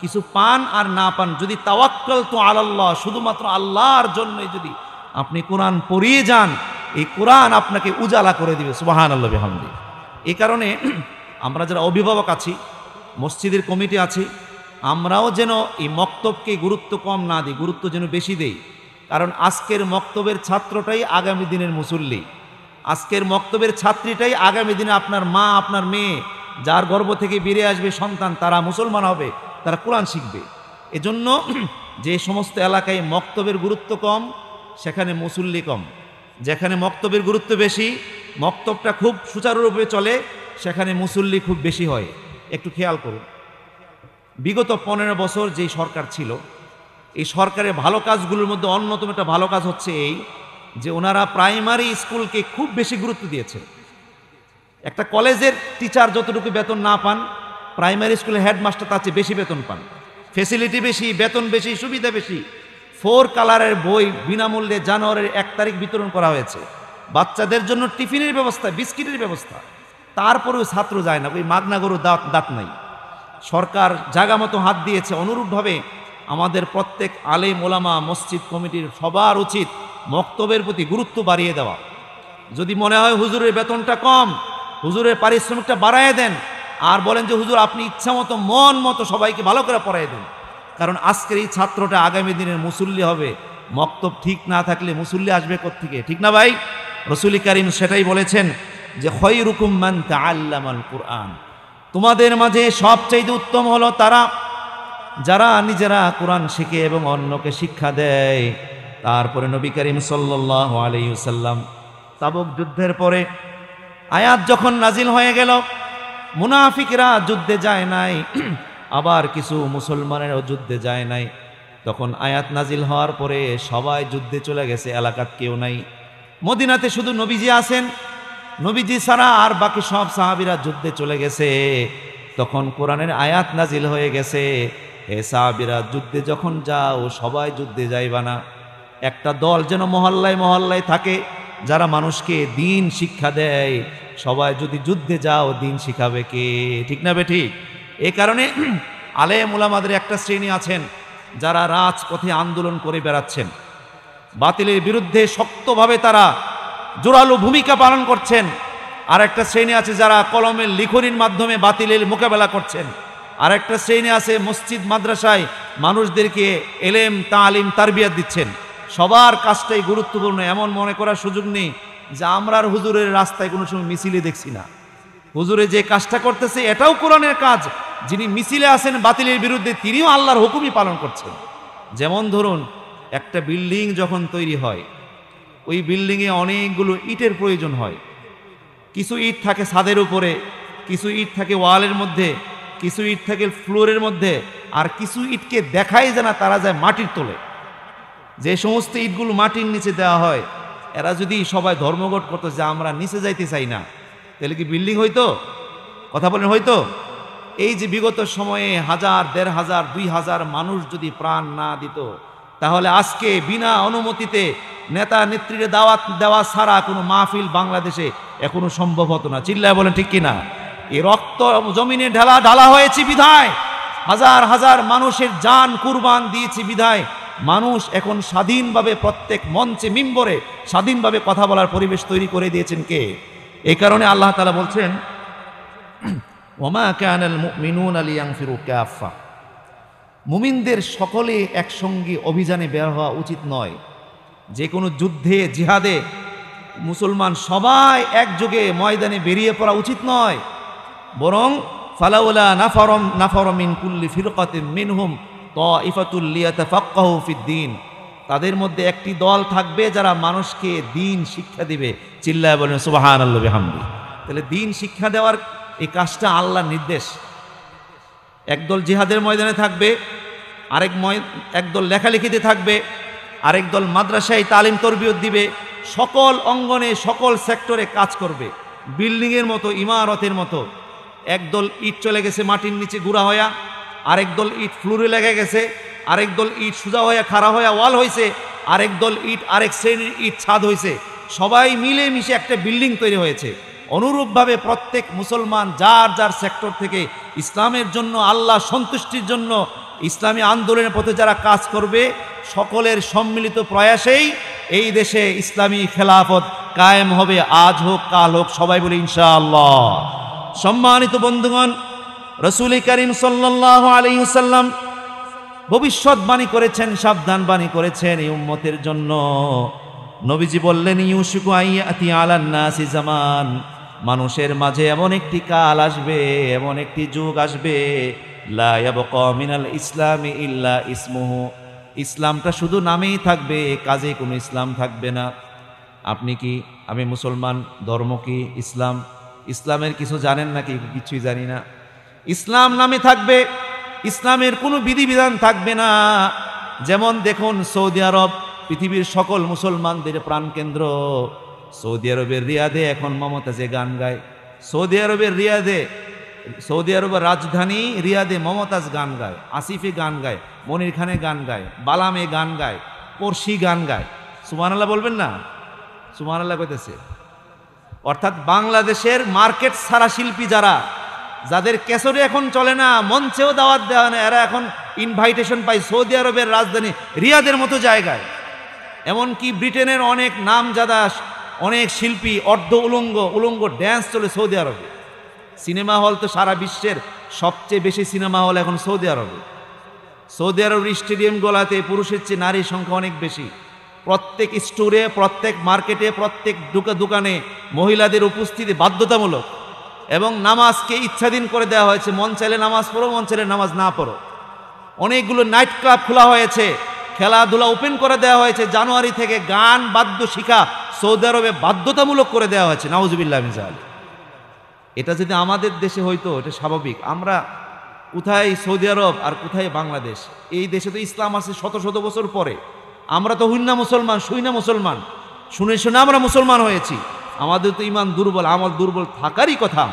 কিছু পান আর না পান, যদি তাওয়াক্কালতু আলাল্লাহ, শুধুমাত্র আল্লাহর জন্যই যদি আপনি কোরআন পড়িয়ে যান, এই কোরআন আপনাকে উজালা করে দিবে। সুবহানাল্লাহ বিহামদিহি। এই কারণে আমরা যারা অভিভাবক আছি, মসজিদের কমিটি আছি, আমরাও যেন এই মক্তবকে গুরুত্ব কম না দিই, গুরুত্ব যেন বেশি দেই। কারণ আজকের মক্তবের ছাত্রটাই আগামী দিনের মুসল্লি, আজকের মক্তবের ছাত্রীটাই আগামী দিনে আপনার মা, আপনার মেয়ে, যার গর্ভ থেকে বেরিয়ে আসবে সন্তান, তারা মুসলমান হবে, তারা কোরআন শিখবে। এজন্য যে সমস্ত এলাকায় মক্তবের গুরুত্ব কম, সেখানে মুসল্লি কম। যেখানে মক্তবের গুরুত্ব বেশি, মক্তবটা খুব সুচারুরূপে চলে, সেখানে মুসল্লি খুব বেশি হয়। একটু খেয়াল করুন, বিগত 15 বছর যেই সরকার ছিল, এই সরকারের ভালো কাজগুলোর মধ্যে অন্যতম একটা ভালো কাজ হচ্ছে এই, যে ওনারা প্রাইমারি স্কুলকে খুব বেশি গুরুত্ব দিয়েছে। একটা কলেজের টিচার যতটুকু বেতন না পান, প্রাইমারি স্কুলের হেডমাস্টার তার চেয়ে বেশি বেতন পান। ফেসিলিটি বেশি, বেতন বেশি, সুবিধা বেশি। 4 কালারের বই বিনামূল্যে জানুয়ারির 1 তারিখ বিতরণ করা হয়েছে। বাচ্চাদের জন্য টিফিনের ব্যবস্থা, বিস্কিটের ব্যবস্থা। তারপরেও ছাত্র যায় না, ওই মাগনা গরু দাঁত নাই। সরকার জায়গা মতো হাত দিয়েছে। অনুরূপভাবে আমাদের প্রত্যেক আলেম ওলামা, মসজিদ কমিটির সবার উচিত মক্তবের প্রতি গুরুত্ব বাড়িয়ে দেওয়া। যদি মনে হয় হুজুরের বেতনটা কম, হুজুরের পারিশ্রমিকটা বাড়ায় দেন, আর বলেন যে হুজুর আপনি ইচ্ছা মতো মন মতো সবাইকে ভালো করে পড়াই দেন, কারণ আজকের এই ছাত্রটা আগামী দিনের মুসল্লি হবে। মক্তব ঠিক না থাকলে মুসল্লি আসবে কোত্থেকে, ঠিক না ভাই? রাসূল কারীম সেটাই বলেছেন যে খায়রুকুম মান তাআল্লামাল কুরআন, তোমাদের মাঝে সবচেয়ে উত্তম হলো তারা যারা নিজেরা কোরআন শিখে এবং অন্যকে শিক্ষা দেয়। তারপরে নবী করিম সাল্লাল্লাহু আলাইহি ওয়াসাল্লাম তাবুক যুদ্ধের পরে আয়াত যখন নাজিল হয়ে গেল, মুনাফিকরা যুদ্ধে যায় নাই, আবার কিছু মুসলমানেরও যুদ্ধে যায় নাই, তখন আয়াত নাজিল হওয়ার পরে সবাই যুদ্ধে চলে গেছে, এলাকাত কেউ নাই। মদিনাতে শুধু নবীজি আছেন, নবীজি ছাড়া আর বাকি সব সাহাবীরা যুদ্ধে চলে গেছে। তখন কোরআনের আয়াত নাজিল হয়ে গেছে, হে সাহাবীরা যুদ্ধে যখন যাও সবাই যুদ্ধে যাইবা না, একটা দল যেন মহল্লায় মহল্লায় থাকে যারা মানুষকে দিন শিক্ষা দেয়। সবাই যদি যুদ্ধে যাও দিন শিখাবে কে, ঠিক না বে ঠিক? এ কারণে আলেম উলামাদের একটা শ্রেণী আছেন যারা রাজপথে আন্দোলন করে বেড়াচ্ছেন, বাতিলের বিরুদ্ধে শক্তভাবে তারা জোরালো ভূমিকা পালন করছেন। আর একটা শ্রেণী আছে যারা কলমের লিখনির মাধ্যমে বাতিলের মোকাবেলা করছেন। আর একটা শ্রেণী আছে মসজিদ মাদ্রাসায় মানুষদেরকে এলেম তালিম তারবিয়াত দিচ্ছেন। সবার কাজটাই গুরুত্বপূর্ণ, এমন মনে করার সুযোগ নেই যে আমরা আর হুজুরের রাস্তায় কোনো সময় মিছিলে দেখছি না। হুজুরে যে কাজটা করতেছে এটাও কোরআনের কাজ। যিনি মিছিলে আছেন বাতিলের বিরুদ্ধে তিনিও আল্লাহর হুকুমই পালন করছেন। যেমন ধরুন একটা বিল্ডিং যখন তৈরি হয়, ওই বিল্ডিংয়ে অনেকগুলো ইটের প্রয়োজন হয়। কিছু ইট থাকে ছাদের উপরে, কিছু ইট থাকে ওয়ালের মধ্যে, কিছু ইট থাকে ফ্লোরের মধ্যে, আর কিছু ইটকে দেখাই যায় না, তারা যায় মাটির তলে। যে সমস্ত ইটগুলো মাটির নিচে দেওয়া হয়, এরা যদি সবাই ধর্মঘট করতো যে আমরা নিচে যাইতে চাই না, তাহলে কি বিল্ডিং হইতো? কথা বলেন হইতো? এই যে বিগত সময়ে 1000, 1500, 2000 মানুষ যদি প্রাণ না দিত, তাহলে আজকে বিনা অনুমতিতে নেতা নেত্রীর দাওয়াত দেওয়া ছাড়া কোনো মাহফিল বাংলাদেশে এখনো সম্ভব হতো না। চিল্লায় বলেন ঠিক কিনা? এই রক্ত জমিনে ঢালা হয়েছে বিধায়, হাজার হাজার মানুষের জান কুরবান দিয়েছে বিধায় মানুষ এখন স্বাধীনভাবে প্রত্যেক মঞ্চে মিম্বরে স্বাধীনভাবে কথা বলার পরিবেশ তৈরি করে দিয়েছেন কে? এই কারণে আল্লাহ তাআলা বলছেন ওয়ামা কানাল মুমিনুনা লিয়ানফিরু কাফা, মুমিনদের সকলে একসঙ্গে অভিযানে বের হওয়া উচিত নয়। যে কোনো যুদ্ধে জিহাদে মুসলমান সবাই একযোগে ময়দানে বেরিয়ে পড়া উচিত নয়, বরং ফালাউলা নাফারম মিন কুল্লি ফিরকাতিন মিনহুম তাইফাতুল লিয়াতাফাক্কাহু ফিদ্দীন, তাদের মধ্যে একটি দল থাকবে যারা মানুষকে দিন শিক্ষা দিবে। চিল্লায় বলেন সুবহানাল্লাহি ওয়া বিহামদিহি। তাহলে দিন শিক্ষা দেওয়ার এই কাজটা আল্লাহর নির্দেশ। একদল জিহাদের ময়দানে থাকবে, একদল লেখালেখিতে থাকবে, আরেক দল মাদ্রাসায় তালিম তরবিয়ত দিবে, সকল অঙ্গনে সকল সেক্টরে কাজ করবে। বিল্ডিংয়ের মতো, ইমারতের মতো। একদল ইট চলে গেছে মাটির নিচে গুঁড়া হইয়া, আরেক দল ইট ফ্লোরে লেগে গেছে, আরেক দল ইট সোজা হইয়া খাড়া হইয়া ওয়াল হয়েছে, আরেক দল ইট আরেক শ্রেণীর ইট ছাদ হয়েছে, সবাই মিলে মিশে একটা বিল্ডিং তৈরি হয়েছে। অনুরূপভাবে প্রত্যেক মুসলমান যার যার সেক্টর থেকে ইসলামের জন্য, আল্লাহ সন্তুষ্টির জন্য, ইসলামী আন্দোলনের পথে যারা কাজ করবে, সকলের সম্মিলিত প্রয়াসেই এই দেশে ইসলামী খেলাফত কায়েম হবে। আজ হোক কাল হোক, সবাই বলি ইনশাআল্লাহ। সম্মানিত বন্ধুগণ, রাসূল কারীম সাল্লাল্লাহু আলাইহি ওয়াসাল্লাম ভবিষ্যৎবাণী করেছেন, সাবধান বাণী করেছেন এই উম্মতের জন্য। নবীজি বললেন ইউশিকু আইয়াতি আলান নাসি জামান, মানুষের মাঝে এমন একটি কাল আসবে, এমন একটি যুগ আসবে, লা ইয়াবকা মিনাল ইসলামি ইল্লা ইসমুহু, ইসলামটা শুধু নামেই থাকবে, কাজে কোনো ইসলাম থাকবে না। আপনি কি, আমি মুসলমান, ধর্ম কি ইসলাম, ইসলামের কিছু জানেন নাকি? কিছুই জানি না। ইসলাম নামে থাকবে, ইসলামের কোনো বিধিবিধান থাকবে না। যেমন দেখুন সৌদি আরব পৃথিবীর সকল মুসলমানদের প্রাণকেন্দ্র। সৌদি আরবের রিয়াদে এখন মমতাজে গান গায়। সৌদি আরবের রাজধানী রিয়াদে মমতাজ গান গায়, আসিফে গান গায়, মনির খানে গান গায়, বালামে গান গায়, পড়শি গান গায়। সুবহানাল্লাহ বলবেন না? সুবহানাল্লাহ কইতেছে। অর্থাৎ বাংলাদেশের মার্কেট ছাড়া শিল্পী যাদের ক্যাসেটে এখন চলে না, মঞ্চেও দাওয়াত দেওয়া না, এরা এখন ইনভাইটেশন পায় সৌদি আরবের রাজধানী রিয়াদের মতো জায়গায়। এমনকি ব্রিটেনের অনেক নামজাদা অনেক শিল্পী অর্ধ উলঙ্গ ড্যান্স চলে সৌদি আরবে। সিনেমা হল তো সারা বিশ্বের সবচেয়ে বেশি সিনেমা হল এখন সৌদি আরবে। সৌদি আরবের স্টেডিয়ামগুলোতে পুরুষের চেয়ে নারীর সংখ্যা অনেক বেশি। প্রত্যেক স্টোরে, প্রত্যেক মার্কেটে, প্রত্যেক দোকানে মহিলাদের উপস্থিতি বাধ্যতামূলক, এবং নামাজকে ইচ্ছাধীন করে দেওয়া হয়েছে। মন চাইলে নামাজ পড়ো, মন চাইলে নামাজ না পড়ো। অনেকগুলো নাইট ক্লাব খোলা হয়েছে, খেলাধুলা ওপেন করে দেওয়া হয়েছে। জানুয়ারি থেকে গান বাদ্য শিখা সৌদি আরবে বাধ্যতামূলক করে দেওয়া হয়েছে। নাউজুবিল্লাহ মিন যালিক। এটা যদি আমাদের দেশে হইতো এটা স্বাভাবিক। আমরা কোথায় সৌদি আরব আর কোথায় বাংলাদেশ? এই দেশে তো ইসলাম আছে শত শত বছর পরে। আমরা তো হুইনা মুসলমান, শুইনা মুসলমান, শুনে শুনে আমরা মুসলমান হয়েছি। আমাদের তো ইমান দুর্বল, আমল দুর্বল থাকারই কথা।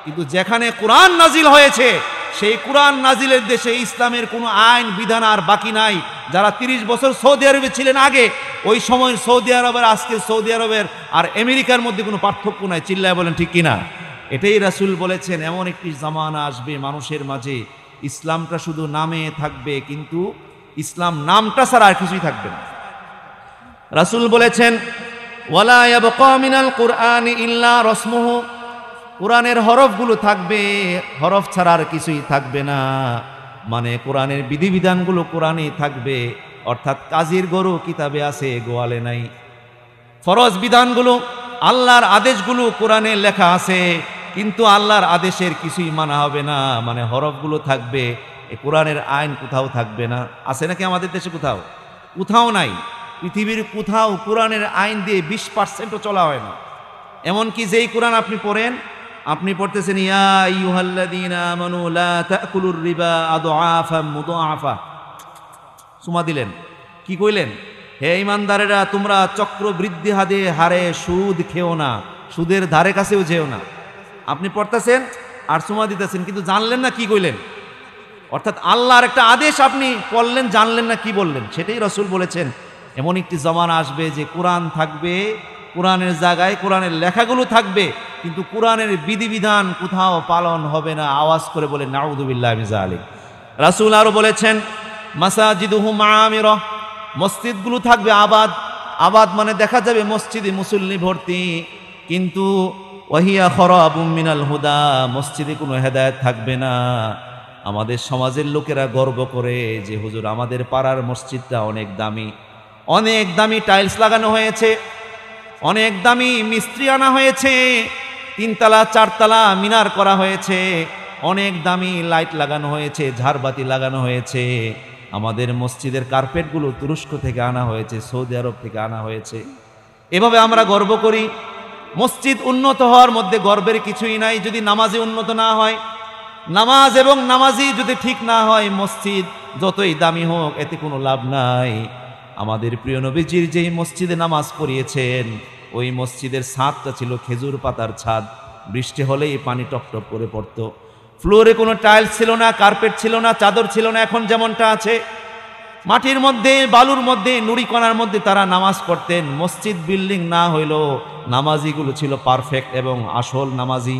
কিন্তু যেখানে কোরআন নাজিল হয়েছে সেই কোরআন নাজিলের দেশে ইসলামের কোনো আইন বিধান আর বাকি নাই। যারা 30 বছর সৌদি আরবে ছিলেন আগে, ওই সময় সৌদি আরবের আজকে সৌদি আরবের আর আমেরিকার মধ্যে কোনো পার্থক্য নাই। চিল্লায় বলেন ঠিক কিনা? এটাই রাসূল বলেছেন, এমন একটি জামানা আসবে মানুষের মাঝে ইসলামটা শুধু নামে থাকবে, কিন্তু ইসলাম নামটা ছাড়া আর কিছুই থাকবে না। রাসূল বলেছেন, ওয়ালা ইয়াবকা মিনাল কুরআনি ইল্লা রাসমুহু, কোরআনের হরফগুলো থাকবে, হরফ ছাড়া আর কিছুই থাকবে না। মানে কোরআনের বিধিবিধানগুলো কোরআনেই থাকবে, অর্থাৎ কাজীর গরু কিতাবে আছে, গোয়ালে নাই। ফরজ বিধানগুলো, আল্লাহর আদেশগুলো কোরআনে লেখা আছে, কিন্তু আল্লাহর আদেশের কিছুই মানা হবে না। মানে হরফগুলো থাকবে, এ কোরআনের আইন কোথাও থাকবে না। আছে নাকি আমাদের দেশে? কোথাও কোথাও নাই। পৃথিবীর কোথাও কোরআনের আইন দিয়ে 20%ও চলা হয় না। এমনকি যেই কোরআন আপনি পড়েন, আপনি পড়তেছেন ইয়া আইয়ুহাল্লাযীনা আমানু লা তাকুলুর রিবা আদআফাম মুদাআফা, সুমা দিলেন, কি কইলেন? হে ঈমানদারেরা, তোমরা চক্রবৃদ্ধি হারে সুদ খেও না, সুদের ধারে কাছেও যেও না। আপনি পড়তেছেন আর সুমা দিতেছেন, কিন্তু জানলেন না কি কইলেন। অর্থাৎ আল্লাহর একটা আদেশ আপনি পড়লেন, জানলেন না কি বললেন। সেটাই রাসূল বলেছেন, এমন একটি জামানা আসবে যে কোরআন থাকবে, কোরআনের জায়গায় কোরআনের লেখাগুলো থাকবে, কিন্তু কোরআনের বিধিবিধান কোথাও পালন হবে না। আওয়াজ করে বলে নাউযুবিল্লাহি মিন যালিক। রাসূল আরো বলেছেন, মাসাজিদুহুম আমিরা, মসজিদগুলো থাকবে আবাদ। আবাদ মানে দেখা যাবে মসজিদে মুসল্লি ভর্তি, কিন্তু ওয়াহিয়া খরাবুম মিনাল হুদা, মসজিদে কোনো হেদায়েত থাকবে না। আমাদের সমাজের লোকেরা গর্ব করে যে হুজুর আমাদের পাড়ার মসজিদটা অনেক দামি, অনেক দামি টাইলস লাগানো হয়েছে, অনেক দামি মিস্ত্রি আনা হয়েছে, 3 তলা 4 তলা মিনার করা হয়েছে, অনেক দামি লাইট লাগানো হয়েছে, ঝাড়বাতি লাগানো হয়েছে। আমাদের মসজিদের কার্পেটগুলো তুরস্ক থেকে আনা হয়েছে, সৌদি আরব থেকে আনা হয়েছে। এভাবে আমরা গর্ব করি। মসজিদ উন্নত হওয়ার মধ্যে গর্বের কিছুই নাই যদি নামাজে উন্নত না হয়। নামাজ এবং নামাজি যদি ঠিক না হয়, মসজিদ যতই দামি হোক এতে কোনো লাভ নাই। আমাদের প্রিয় নবীজির যেই মসজিদে নামাজ পড়িয়েছেন, ওই মসজিদের ছাদটা ছিল খেজুর পাতার ছাদ। বৃষ্টি হলেই পানি টপটপ করে পড়তো। ফ্লোরে কোনো টাইলস ছিল না, কার্পেট ছিল না, চাদর ছিল না এখন যেমনটা আছে। মাটির মধ্যে, বালুর মধ্যে, নুড়িকণার মধ্যে তারা নামাজ পড়তেন। মসজিদ বিল্ডিং না হইলেও নামাজিগুলো ছিল পারফেক্ট এবং আসল নামাজি।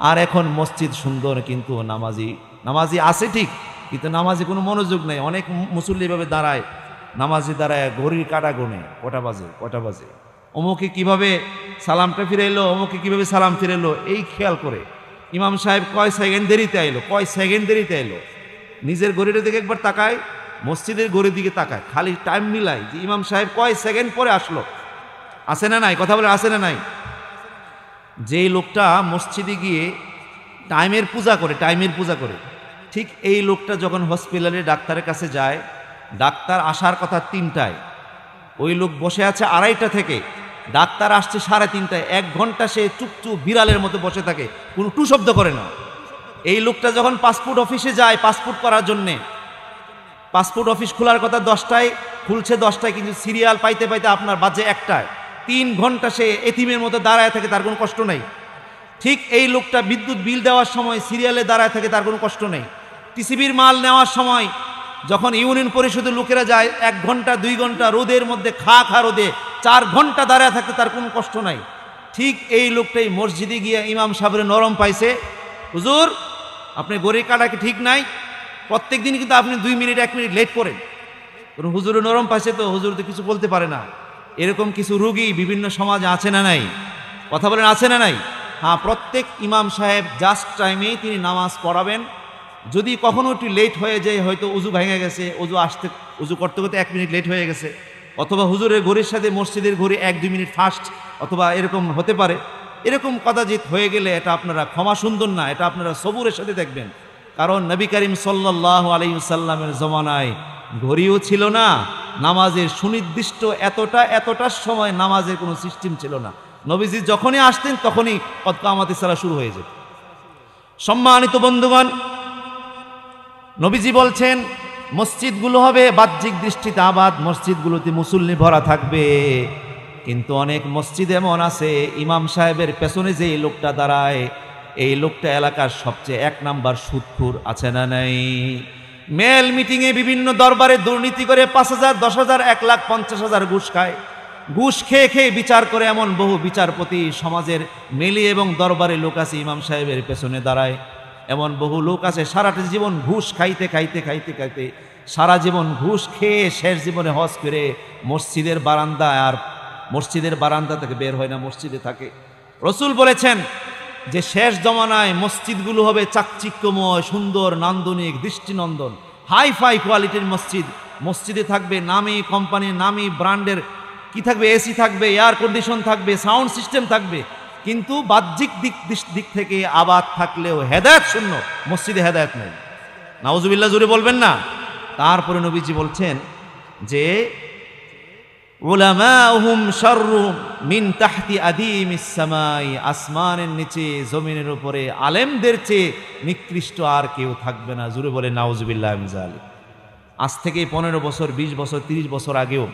আর এখন মসজিদ সুন্দর, কিন্তু নামাজি আছে ঠিক, কিন্তু নামাজি কোনো মনোযোগ নেই। অনেক মুসল্লি এভাবে দাঁড়ায়, নামাজি দাঁড়ায় ঘড়ির কাটা গুনে কটা বাজে, অমুকে কিভাবে সালামটা ফিরাইলো, অমুকে কিভাবে সালাম ফিরাইলো, এই খেয়াল করে। ইমাম সাহেব কয় সেকেন্ড দেরিতে আইলো, নিজের ঘড়িটা দিকে একবার তাকায়, মসজিদের ঘড়ির দিকে তাকায়, খালি টাইম মিলাই যে ইমাম সাহেব কয় সেকেন্ড পরে আসলো। আছে না নাই? কথা বলে আছে না নাই? যেই লোকটা মসজিদে গিয়ে টাইমের পূজা করে, ঠিক এই লোকটা যখন হসপিটালে ডাক্তারের কাছে যায়, ডাক্তার আসার কথা 3টায়, ওই লোক বসে আছে 2:30 থেকে, ডাক্তার আসছে 3:30টায়। 1 ঘন্টা সে চুপচুপ বিড়ালের মতো বসে থাকে, কোনো টু শব্দ করে না। এই লোকটা যখন পাসপোর্ট অফিসে যায় পাসপোর্ট করার জন্যে, পাসপোর্ট অফিস খোলার কথা 10টায়, খুলছে 10টায়, কিন্তু সিরিয়াল পাইতে আপনার বাজে 1টায়। 3 ঘন্টা সে এতিমের মতো দাঁড়ায় থাকে, তার কোনো কষ্ট নেই। ঠিক এই লোকটা বিদ্যুৎ বিল দেওয়ার সময় সিরিয়ালে দাঁড়ায় থাকে, তার কোনো কষ্ট নেই। টিসিবির মাল নেওয়ার সময় যখন ইউনিয়ন পরিষদের লোকেরা যায় 1 ঘন্টা 2 ঘন্টা রোদের মধ্যে খা রোদে 4 ঘন্টা দাঁড়ায় থাকতে তার কোনো কষ্ট নাই। ঠিক এই লোকটাই মসজিদে গিয়ে ইমাম সাহেবের নরম পাইছে, হুজুর আপনি ঘড়ি কাটা কি ঠিক নাই? প্রত্যেক দিন কিন্তু আপনি 2 মিনিট 1 মিনিট লেট করেন। হুজুরের নরম পাইছে তো, হুজুর তো কিছু বলতে পারে না। এরকম কিছু রোগী বিভিন্ন সমাজে আছে না নাই? কথা বলেন আছে না নাই? হ্যাঁ, প্রত্যেক ইমাম সাহেব জাস্ট টাইমেই তিনি নামাজ পড়াবেন। যদি কখনো একটু লেট হয়ে যায়, হয়তো উজু ভেঙে গেছে, উজু করতে করতে 1 মিনিট লেট হয়ে গেছে, অথবা হুজুরের ঘড়ির সাথে মসজিদের ঘড়ি 1-2 মিনিট ফাস্ট, অথবা এরকম হতে পারে। এরকম কদাচিৎ হয়ে গেলে এটা আপনারা ক্ষমা সুন্দর না, এটা আপনারা সবুরের সাথে দেখবেন। কারণ নবী করিম সাল্লাল্লাহু আলাইহি ওয়াসাল্লামের জমানায় ঘড়িও ছিল না, নামাজের সুনির্দিষ্ট এতটার সময় নামাজের কোনো সিস্টেম ছিল না। নবীজি যখনই আসতেন তখনই কদ কামাতের সালাত শুরু হয়ে যেত। সম্মানিত বন্ধুগণ, নবীজি বলছেন মসজিদগুলো হবে বাহ্যিক দৃষ্টিতে আবাদ, মসজিদগুলোতে মুসল্লি ভরা থাকবে। কিন্তু অনেক মসজিদ এমন আছে, ইমাম সাহেবের পেছনে যে লোকটা দাঁড়ায়, এই লোকটা এলাকার সবচেয়ে 1 নাম্বার সুদখোর, আছে না নাই? মেল মিটিংয়ে বিভিন্ন দরবারে দুর্নীতি করে 5,000, 10,000, 1,50,000 ঘুষ খায়। ঘুষ খেয়ে খেয়ে বিচার করে এমন বহু বিচারপতি সমাজের মেলি এবং দরবারে লোক আছে, ইমাম সাহেবের পেছনে দাঁড়ায়। এমন বহু লোক আছে সারাটা জীবন ঘুষ খাইতে খাইতে খাইতে খাইতে সারা জীবন ঘুষ খেয়ে শেষ জীবনে হজ করে মসজিদের বারান্দা থেকে বের হয় না, মসজিদে থাকে। রসুল বলেছেন যে শেষ জমানায় মসজিদগুলো হবে চাকচিক্যময়, সুন্দর, নান্দনিক, দৃষ্টিনন্দন, হাই ফাই কোয়ালিটির মসজিদ। মসজিদে থাকবে নামি কোম্পানির, নামি ব্র্যান্ডের কি থাকবে, এসি থাকবে, এয়ার কন্ডিশন থাকবে, সাউন্ড সিস্টেম থাকবে। কিন্তু বাহ্যিক দিক থেকে আবাদ থাকলেও হেদায়েত শূন্য, মসজিদে হেদায়েত নেই। নাউজুবিল্লাহ, জোরে বলবেন না। তারপরে নবীজি বলছেন যে উলামাউহুম শাররুম মিন তাহতি আদিমিস সামাই, আসমানের নিচে জমিনের উপরে আলেমদের চেয়ে নিকৃষ্ট আর কেউ থাকবে না। জোরে বলে নাউজুবিল্লাহ মিন যালিক। আজ থেকে 15 বছর, 20 বছর, 30 বছর আগেও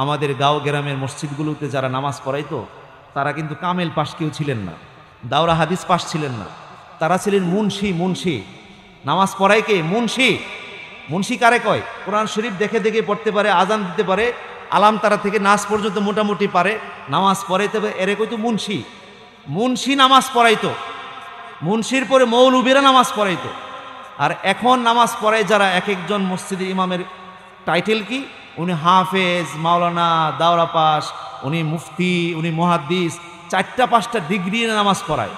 আমাদের গাঁও গ্রামের মসজিদগুলোতে যারা নামাজ পড়াইতো তারা কিন্তু কামেল পাশ কেউ ছিলেন না, দাওরা হাদিস পাশ ছিলেন না, তারা ছিলেন মুন্সি। নামাজ পড়ায় কে? মুন্সি কারে কয়? কোরআন শরীফ দেখে দেখে পড়তে পারে, আজান দিতে পারে, আলাম তারা থেকে নাচ পর্যন্ত মোটামুটি পারে, নামাজ পড়াইতে পারে, এরে কইতো মুন্সি নামাজ পড়াইতো। মুন্সির পরে মৌলবীরা নামাজ পড়াইতো। আর এখন নামাজ পড়ায় যারা, এক একজন মসজিদের ইমামের টাইটেল কি? উনি হাফেজ, মাওলানা, দাওরা পাস, উনি মুফতি, উনি মুহাদ্দিস, 4টা-5টা ডিগ্রি নামাজ পড়ায়।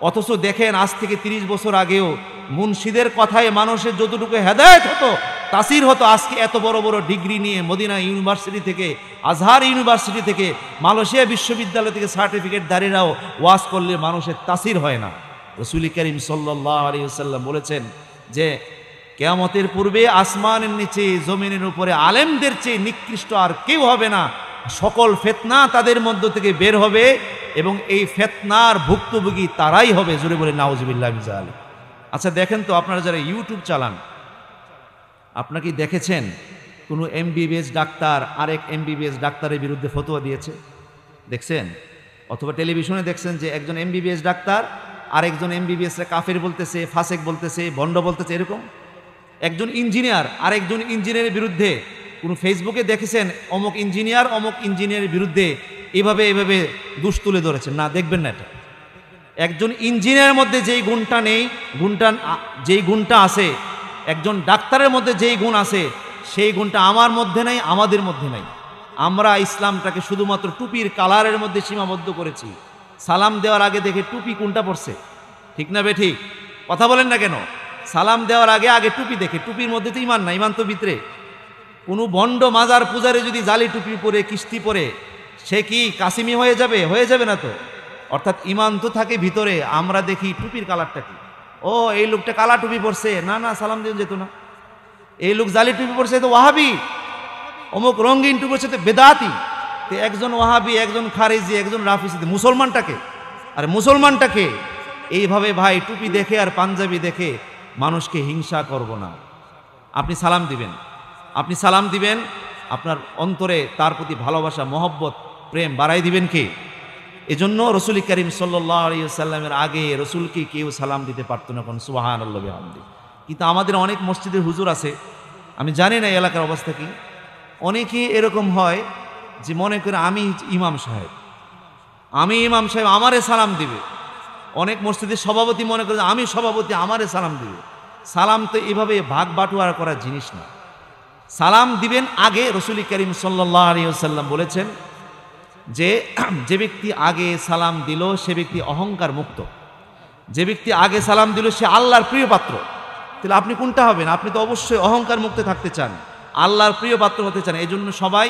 অথচ দেখেন আজ থেকে 30 বছর আগেও মুন্সিদের কথায় মানুষের যতটুকু হেদায়েত হতো, তাসির হতো, আজকে এত বড় বড় ডিগ্রি নিয়ে মদিনা ইউনিভার্সিটি থেকে, আজহার ইউনিভার্সিটি থেকে, মালয়েশিয়া বিশ্ববিদ্যালয় থেকে সার্টিফিকেটধারীরাও ওয়াজ করলে মানুষের তাসির হয় না। রাসূল করিম সাল্লাল্লাহু আলাইহি ওয়াসাল্লাম বলেছেন যে কিয়ামতের পূর্বে আসমানের নিচে জমিনের উপরে আলেমদের চেয়ে নিকৃষ্ট আর কেউ হবে না। সকল ফিতনা তাদের মধ্য থেকে বের হবে এবং এই ফিতনার ভুক্তভোগী তারাই হবে। জোরে বলে নাউজুবিল্লাহ মিন যালিক। আচ্ছা দেখেন তো, আপনারা যারা ইউটিউব চালান, আপনারা কি দেখেছেন কোনো এমবিবিএস ডাক্তার আরেক এমবিবিএস ডাক্তারের বিরুদ্ধে ফতোয়া দিয়েছে? দেখছেন? অথবা টেলিভিশনে দেখছেন যে একজন এমবিবিএস ডাক্তার আরেকজন এমবিবিএস কাফের বলতেছে, ফাসেক বলতেছে, ভণ্ড বলতেছে, এরকম। একজন ইঞ্জিনিয়ার আরেকজন ইঞ্জিনিয়ারের বিরুদ্ধে কোন ফেসবুকে দেখেছেন অমুক ইঞ্জিনিয়ারের বিরুদ্ধে এভাবে দোষ তুলে ধরেছেন? না, দেখবেন না। এটা একজন ইঞ্জিনিয়ারের মধ্যে যেই গুণটা নেই, যেই গুণটা আছে, একজন ডাক্তারের মধ্যে যেই গুণ আছে সেই গুণটা আমার মধ্যে নাই, আমাদের মধ্যে নাই। আমরা ইসলামটাকে শুধুমাত্র টুপির কালারের মধ্যে সীমাবদ্ধ করেছি। সালাম দেওয়ার আগে দেখে টুপি কোনটা পড়ছে, ঠিক না বেঠিক? কথা বলেন না কেন? সালাম দেওয়ার আগে টুপি দেখে, টুপির মধ্যে তো ইমান না, ইমান তো ভিতরে। কোনো ভণ্ড মাজার পূজারে যদি জালি টুপি পরে, কিস্তি পরে, সে কি কাসিমি হয়ে যাবে? হয়ে যাবে না তো। অর্থাৎ ইমান তো থাকে ভিতরে। আমরা দেখি টুপির কালারটা কি, ও এই লোকটা কালা টুপি পরছে, না সালাম দিয়ে যেত না। এই লোক জালি টুপি পরছে তো ওয়াহাবি, অমুক রঙিন টুপি পরছে তো বেদাতি। তো একজন ওয়াহাবি, একজন খারেজি, একজন রাফিজি, মুসলমানটাকে এইভাবে ভাই টুপি দেখে আর পাঞ্জাবি দেখে মানুষকে হিংসা করব না। আপনি সালাম দিবেন, আপনার অন্তরে তার প্রতি ভালোবাসা, মহব্বত, প্রেম বাড়াই দিবেন কে? এজন্য রাসূল করিম সাল্লাল্লাহু আলাইহি ওয়াসাল্লামের আগে রাসূলকে কেউ সালাম দিতে পারতো না। কোন সুবহানাল্লাহ বিহামদি। কিন্তু আমাদের অনেক মসজিদের হুজুর আছে, আমি জানি না এলাকার অবস্থা কি, অনেকে এরকম হয় যে মনে করে আমি ইমাম সাহেব, আমারে সালাম দিবে। অনেক মসজিদের সভাপতি মনে করে আমি সভাপতি, আমারে সালাম দিবে। সালাম তো এভাবে ভাগ বাটোয়ারা করার জিনিস না। সালাম দিবেন আগে। রাসূল করিম সাল্লাল্লাহু আলাইহি ওয়াসাল্লাম বলেছেন যে যে ব্যক্তি আগে সালাম দিল সে ব্যক্তি অহংকার মুক্ত, যে ব্যক্তি আগে সালাম দিল সে আল্লাহর প্রিয় পাত্র। তাহলে আপনি কোনটা হবেন? আপনি তো অবশ্যই অহংকার মুক্ত থাকতে চান, আল্লাহর প্রিয় পাত্র হতে চান। এই জন্য সবাই,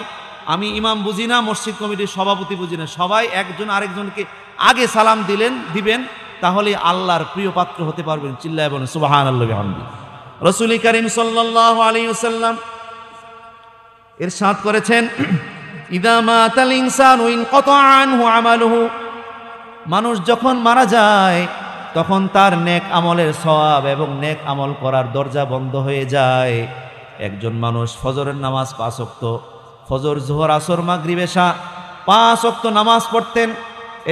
আমি ইমাম বুঝি না, মসজিদ কমিটির সভাপতি বুঝি না, সবাই একজন আরেকজনকে আগে সালাম দিবেন, তাহলে আল্লাহর প্রিয় পাত্র হতে পারবেন। চিল্লায় বলেন সুবহানাল্লাহি ওয়া বিহামদিহি। রাসূল কারীম সাল্লাল্লাহু আলাইহি ওয়াসাল্লাম ইরশাদ করেছেন, ইযা মাতাল ইনসানু ইনকাতা আনহু আমালুহু, মানুষ যখন মারা যায় তখন তার নেক আমলের সওয়াব এবং নেক আমল করার দরজা বন্ধ হয়ে যায়। একজন মানুষ ফজরের নামাজ 5 ওয়াক্ত, ফজর, যোহর, আসর, মাগরিব, এশা 5 ওয়াক্ত নামাজ পড়তেন,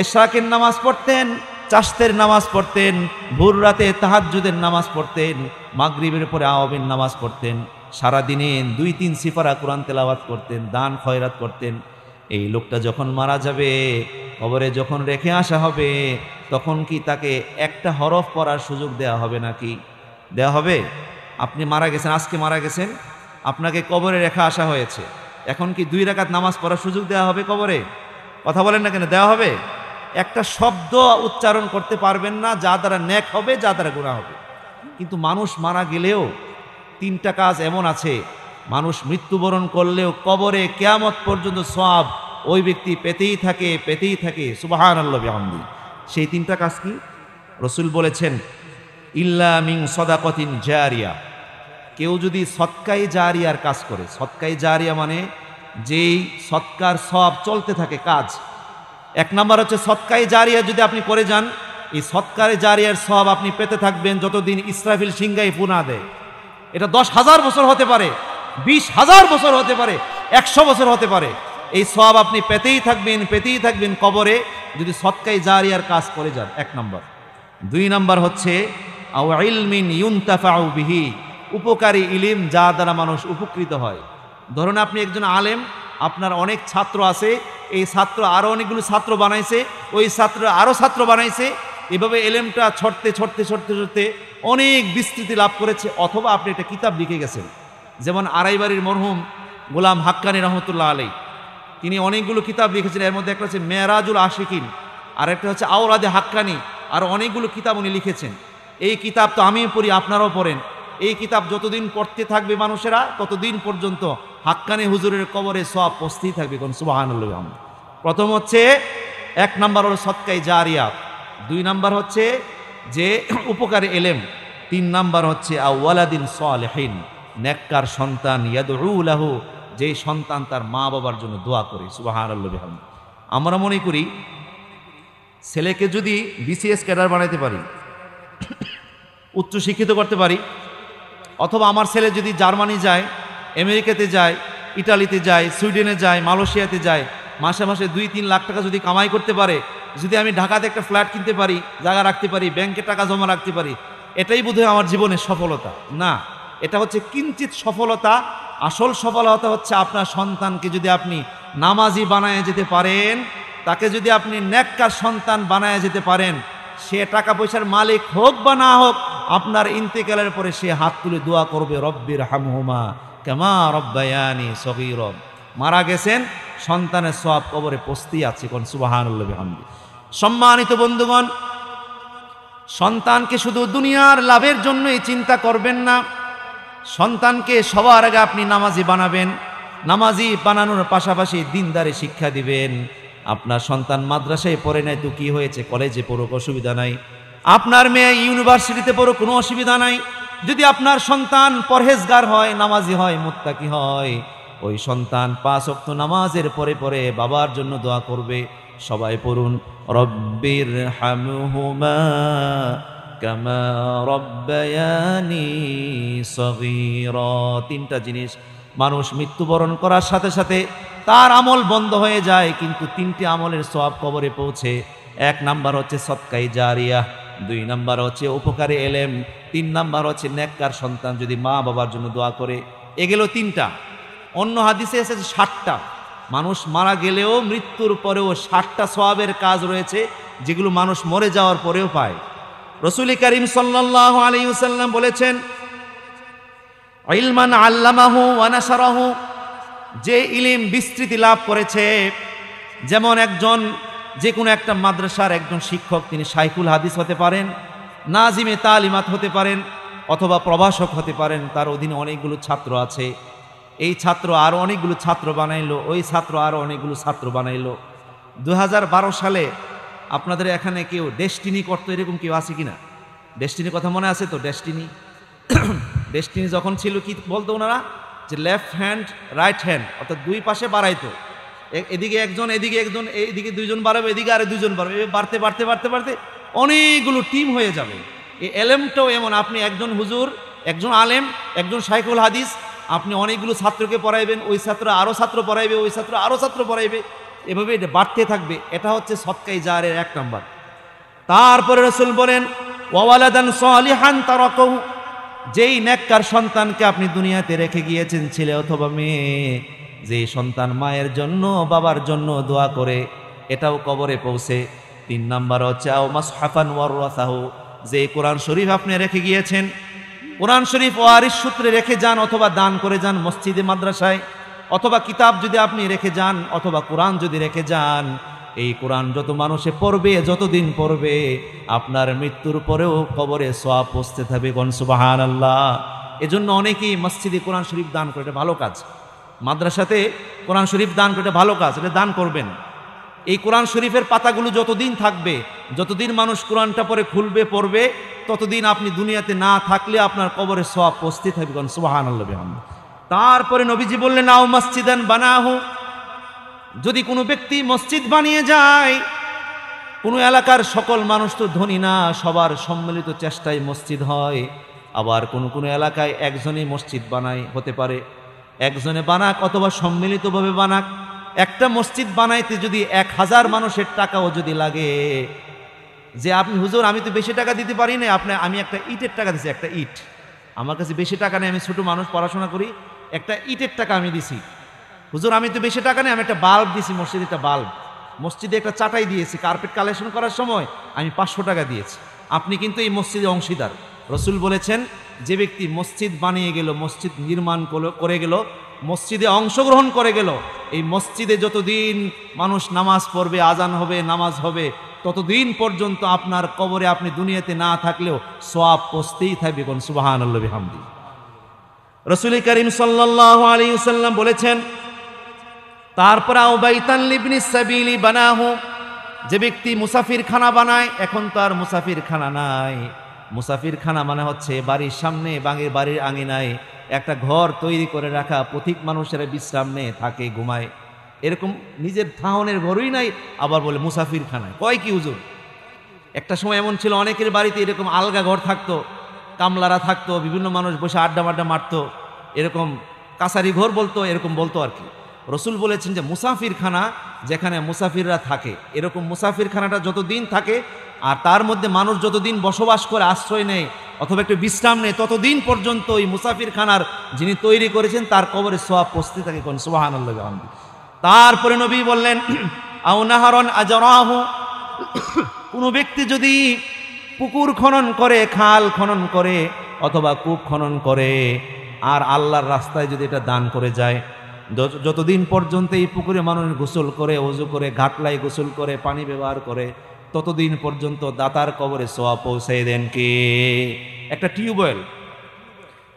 এশরাকের নামাজ পড়তেন, চাশতের নামাজ পড়তেন, ভোর রাতে তাহাজ্জুদের নামাজ পড়তেন, মাগরিবের পরে আওয়াবিন নামাজ পড়তেন, সারাদিনে 2-3 সিফারা কোরআন তেলাওয়াত করতেন, দান খয়রাত করতেন। এই লোকটা যখন মারা যাবে, কবরে যখন রেখে আসা হবে, তখন কি তাকে একটা হরফ পড়ার সুযোগ দেয়া হবে নাকি? দেয়া হবে? আপনি মারা গেছেন, আজকে মারা গেছেন, আপনাকে কবরে রেখে আসা হয়েছে, এখন কি 2 রাকাত নামাজ পড়ার সুযোগ দেওয়া হবে কবরে? কথা বলেন না কেন? দেওয়া হবে? একটা শব্দ উচ্চারণ করতে পারবেন না, যা দ্বারা নেক হবে, যা দ্বারা গুনাহ হবে। কিন্তু মানুষ মারা গেলেও 3টা কাজ এমন আছে, মানুষ মৃত্যুবরণ করলেও কবরে কিয়ামত পর্যন্ত সওয়াব ওই ব্যক্তি পেতেই থাকে। সুবহানাল্লাহি ওয়া বিহামদিহি। সেই 3টা কাজ কি? রাসূল বলেছেন, ইল্লা মিন সাদাকাতিন জারিয়া, কেউ যদি সদকায়ে জারিয়ার কাজ করে। সদকায়ে জারিয়া মানে যেই সদকার সওয়াব চলতে থাকে কাজ। 1 নাম্বার হচ্ছে সদকায়ে জারিয়া যদি আপনি করে যান, এই সদকায়ে জারিয়ার সওয়াব আপনি পেতে থাকবেন যতদিন ইসরাফিল সিংহায় ফু না দেয়। এটা 10,000 বছর হতে পারে, 20,000 বছর হতে পারে, 100 বছর হতে পারে। এই সওয়াব আপনি পেতেই থাকবেন কবরে, যদি সদকায়ে জারিয়ার কাজ করে যান। 1 নাম্বার। 2 নাম্বার হচ্ছে আও ইলমিন ইউনতাফাউ বিহি, উপকারী ইলম যা দ্বারা মানুষ উপকৃত হয়। ধরুন আপনি একজন আলেম, আপনার অনেক ছাত্র আছে, এই ছাত্র আরো অনেকগুলো ছাত্র বানাইছে, ওই ছাত্র আরো ছাত্র বানাইছে, এভাবে এলেমটা ছড়তে অনেক বিস্তৃতি লাভ করেছে। অথবা আপনি একটা কিতাব লিখে গেছেন, যেমন আড়াইবাড়ির মরহুম গোলাম হাক্কানি রহমতুল্লাহ আলাই, তিনি অনেকগুলো কিতাব লিখেছেন। এর মধ্যে একটা হচ্ছে মেরাজুল আশিকিন, আর একটা হচ্ছে আওরাদে হাক্কানি, আর অনেকগুলো কিতাব উনি লিখেছেন। এই কিতাব তো আমিও পড়ি, আপনারাও পড়েন। এই কিতাব যতদিন পড়তে থাকবে মানুষেরা, ততদিন পর্যন্ত হাক্কানি হুজুরের কবরে সওয়াব পৌঁছতেই থাকবে। কোন সুবহানাল্লাহ। প্রথম হচ্ছে 1 নাম্বার হলো সদকায়ে জারিয়া, 2 নাম্বার হচ্ছে যে উপকারী এলেম, 3 নাম্বার হচ্ছে আওয়ালাদিন সালেহিন, নেককার সন্তান, ইয়াদউ লাহু, যে সন্তান তার মা বাবার জন্য দোয়া করে। সুবহানাল্লাহ। আমরা মনে করি ছেলেকে যদি বিসিএস ক্যাডার বানাইতে পারি, উচ্চ শিক্ষিত করতে পারি, অথবা আমার ছেলে যদি জার্মানি যায়, আমেরিকাতে যায়, ইটালিতে যায়, সুইডেনে যায়, মালয়েশিয়াতে যায়, মাসে মাসে 2-3 লাখ টাকা যদি কামাই করতে পারে, যদি আমি ঢাকাতে একটা ফ্ল্যাট কিনতে পারি, জায়গা রাখতে পারি, ব্যাংকে টাকা জমা রাখতে পারি, এটাই বোধহয় আমার জীবনের সফলতা না। এটা হচ্ছে কিঞ্চিত সফলতা। আসল সফলতা হচ্ছে আপনার সন্তানকে যদি আপনি নামাজি বানায় যেতে পারেন, তাকে যদি আপনি নেককার সন্তান বানায় যেতে পারেন, সে টাকা পয়সার মালিক হোক বা না হোক, আপনার ইন্তেকালের পরে সে হাত তুলে দোয়া করবে, রব্বির হামহুমা কামা রব্বায়ানি সগীরা। মারা গেছেন, সন্তানের সওয়াব কবরে পৌঁছতেই আছে। কোন সুবহানাল্লাহি ওয়া বিহামদিহি। সম্মানিত বন্ধুগণ, সন্তানকে শুধু দুনিয়ার লাভের জন্যই চিন্তা করবেন না, সন্তানকে সবার আগে আপনি নামাজি বানাবেন। নামাজি বানানোর পাশাপাশি দিনদারি শিক্ষা দিবেন। আপনার সন্তান মাদ্রাসায় পড়ে নাই তো কি হয়েছে, কলেজে পড়ুক, অসুবিধা নাই। আপনার মেয়ে ইউনিভার্সিটিতে পড়ুক, কোনো অসুবিধা নাই। যদি আপনার সন্তান পরহেজগার হয়, নামাজি হয়, মুত্তাকি হয়, ওই সন্তান 5 ওয়াক্ত নামাজের পরে পরে বাবার জন্য দোয়া করবে। সবাই পড়ুন, রব্বির হামহুমা কামা রব্বায়ানি সগীরা। 3টা জিনিস, মানুষ মৃত্যুবরণ করার সাথে সাথে তার আমল বন্ধ হয়ে যায়, কিন্তু 3টি আমলের সওয়াব কবরে পৌঁছে। 1 নাম্বার হচ্ছে সদকায়ে জারিয়া, 2 নাম্বার হচ্ছে উপকারী এলেম, 3 নাম্বার হচ্ছে নেককার সন্তান যদি মা বাবার জন্য দোয়া করে। এগুলো 3টা। অন্য হাদিসে এসেছে 60টা। মানুষ মারা গেলেও মৃত্যুর পরেও 60টা সওয়াবের কাজ রয়েছে, যেগুলো মানুষ মরে যাওয়ার পরেও পায়। রাসূল কারীম সাল্লাল্লাহু আলাইহি ওয়াসাল্লাম বলেছেন, ইলমান আল্লামাহু ওয়া নাশারাহু, যে ইলম বিস্তৃতি লাভ করেছে, যেমন একজন যে কোনো একটা মাদ্রাসার একজন শিক্ষক, তিনি শাইখুল হাদিস হতে পারেন, নাজিমে তালিমাত হতে পারেন, অথবা প্রভাষক হতে পারেন। তার অধীনে অনেকগুলো ছাত্র আছে, এই ছাত্র আরও অনেকগুলো ছাত্র বানাইলো, ওই ছাত্র আরও অনেকগুলো ছাত্র বানাইলো। 2012 সালে আপনাদের এখানে কেউ ডেস্টিনি করতো, এরকম কেউ আছে কিনা? ডেস্টিনির কথা মনে আছে তো? ডেস্টিনি ডেস্টিনি যখন ছিল কি বলতো ওনারা, যে লেফট হ্যান্ড রাইট হ্যান্ড, অর্থাৎ দুই পাশে বাড়াইতো, এদিকে একজন এদিকে একজন, এইদিকে দুইজন বাড়াবে, এদিকে আরে দুইজন বাড়াবে, বাড়তে বাড়তে বাড়তে বাড়তে অনেকগুলো টিম হয়ে যাবে। এই এলেমটাও এমন, আপনি একজন হুজুর, একজন আলেম, একজন শাইখুল হাদিস, আপনি অনেকগুলো ছাত্রকে পড়াইবেন, ওই ছাত্র আরও ছাত্র পড়াইবে, ওই ছাত্র আরও ছাত্র পড়াইবে, এভাবে এটা বাড়তে থাকবে। এটা হচ্ছে সদকায়ে জারিয়ার 1 নম্বর। তারপরে রাসূল বলেন ওয়ালাদান সালিহান তারাকাহু, যেই নেককার সন্তানকে আপনি দুনিয়াতে রেখে গিয়েছেন, ছেলে অথবা মেয়ে, যে সন্তান মায়ের জন্য বাবার জন্য দোয়া করে, এটাও কবরে পৌঁছে। 3 নাম্বার হচ্ছে আও মাসহাফান ওয়ারাসাহু, যে কোরআন শরীফ আপনি রেখে গিয়েছেন, কোরআন শরীফ ওয়ারিস সূত্রে রেখে যান অথবা দান করে যান মসজিদে মাদ্রাসায়, অথবা কিতাব যদি আপনি রেখে যান, অথবা কোরআন যদি রেখে যান, এই কোরআন যত মানুষে পড়বে, যতদিন পড়বে, আপনার মৃত্যুর পরেও কবরে সওয়াব পৌঁছতে থাকবে। কোন সুবহানাল্লাহ। এজন্য অনেকেই মসজিদে কোরআন শরীফ দান করে, এটা ভালো কাজ। মাদ্রাসাতে কোরআন শরীফ দান করে, এটা ভালো কাজ, এটা দান করবেন। এই কোরআন শরীফের পাতাগুলো যতদিন থাকবে, যতদিন মানুষ কোরআনটা পরে খুলবে পড়বে, ততদিন আপনি দুনিয়াতে না থাকলে আপনার কবরে সওয়াব পৌঁছতে থাকবে। কোন সুবহানাল্লাহ বিহামদি। তারপরে নবীজি বললেন নাও মসজিদান বানাহু, যদি কোনো ব্যক্তি মসজিদ বানিয়ে যায়, কোনো এলাকার সকল মানুষ তো ধনী না, সবার সম্মিলিত চেষ্টায় মসজিদ হয়। আবার কোনো কোনো এলাকায় একজনই মসজিদ বানায়, হতে পারে একজনে বানাক অথবা সম্মিলিতভাবে বানাক। একটা মসজিদ বানাইতে যদি 1000 মানুষের টাকাও যদি লাগে, যে আপনি হুজুর আমি তো বেশি টাকা দিতে পারি না, আমি একটা ইটের টাকা দিছি, একটা ইট, আমার কাছে বেশি টাকা নেই, আমি ছোট মানুষ, পড়াশোনা করি, একটা ইটের টাকা আমি দিছি। হুজুর আমি তো বেশি টাকা নেই, আমি একটা বাল্ব দিছি মসজিদে, একটা বাল্ব, মসজিদে একটা চাটাই দিয়েছি, কার্পেট কালেকশন করার সময় আমি 500 টাকা দিয়েছি, আপনি কিন্তু এই মসজিদে অংশীদার। রসুল বলেছেন যে ব্যক্তি মসজিদ বানিয়ে গেল, মসজিদ নির্মাণ করে গেল, মসজিদে অংশগ্রহণ করে গেল, এই মসজিদে যতদিন মানুষ নামাজ পড়বে, আজান হবে, নামাজ হবে, ততদিন পর্যন্ত আপনার কবরে আপনি দুনিয়াতে না থাকলেও সওয়াব পৌঁছতেই থাকবে। কোন সুবহানাল্লাহ বিহামদি। রাসূল করিম সাল্লাল্লাহু আলাইহি ওয়াসাল্লাম বলেছেন তারপর আও বাইতান লিবনিস সাবিলি বানাহু, যে ব্যক্তি মুসাফির খানা বানায়, এখন তো আর মুসাফির খানা নাই, মুসাফির খানা মানে হচ্ছে বাড়ির সামনে, বাড়ির আঙিনায় একটা ঘর তৈরি করে রাখা, পথিক মানুষেরা বিশ্রাম নেয়, থাকে, ঘুমায়, এরকম নিজের থাহনের ঘরই নাই, আবার বলে মুসাফির খানায়। কয় কি হুজুর? একটা সময় এমন ছিল অনেকের বাড়িতে এরকম আলগা ঘর থাকতো, কামলারা থাকতো, বিভিন্ন মানুষ বসে আড্ডা মারতো, এরকম কাছারি ঘর বলতো, এরকম বলতো আর কি। রসুল বলেছেন যে মুসাফির খানা, যেখানে মুসাফিররা থাকে, এরকম মুসাফির খানাটা যতদিন থাকে আর তার মধ্যে মানুষ যতদিন বসবাস করে, আশ্রয় নেয় অথবা একটু বিশ্রাম নেয়, ততদিন পর্যন্ত ওই মুসাফির খানার যিনি তৈরি করেছেন তার কবরে সওয়াব পৌঁছতে থাকে। কোন সুবহানাল্লাহ। তারপরে নবী বললেন আও নাহারন আজরাহু, কোনো ব্যক্তি যদি পুকুর খনন করে, খাল খনন করে অথবা কূপ খনন করে, আর আল্লাহর রাস্তায় যদি এটা দান করে যায়, যতদিন পর্যন্ত এই পুকুরে মানুষ গোসল করে, ওযু করে, ঘাটলায় গোসল করে, পানি ব্যবহার করে, ততদিন পর্যন্ত দাতার কবরে সওয়াব পৌঁছে দেন কে? একটা টিউবওয়েল,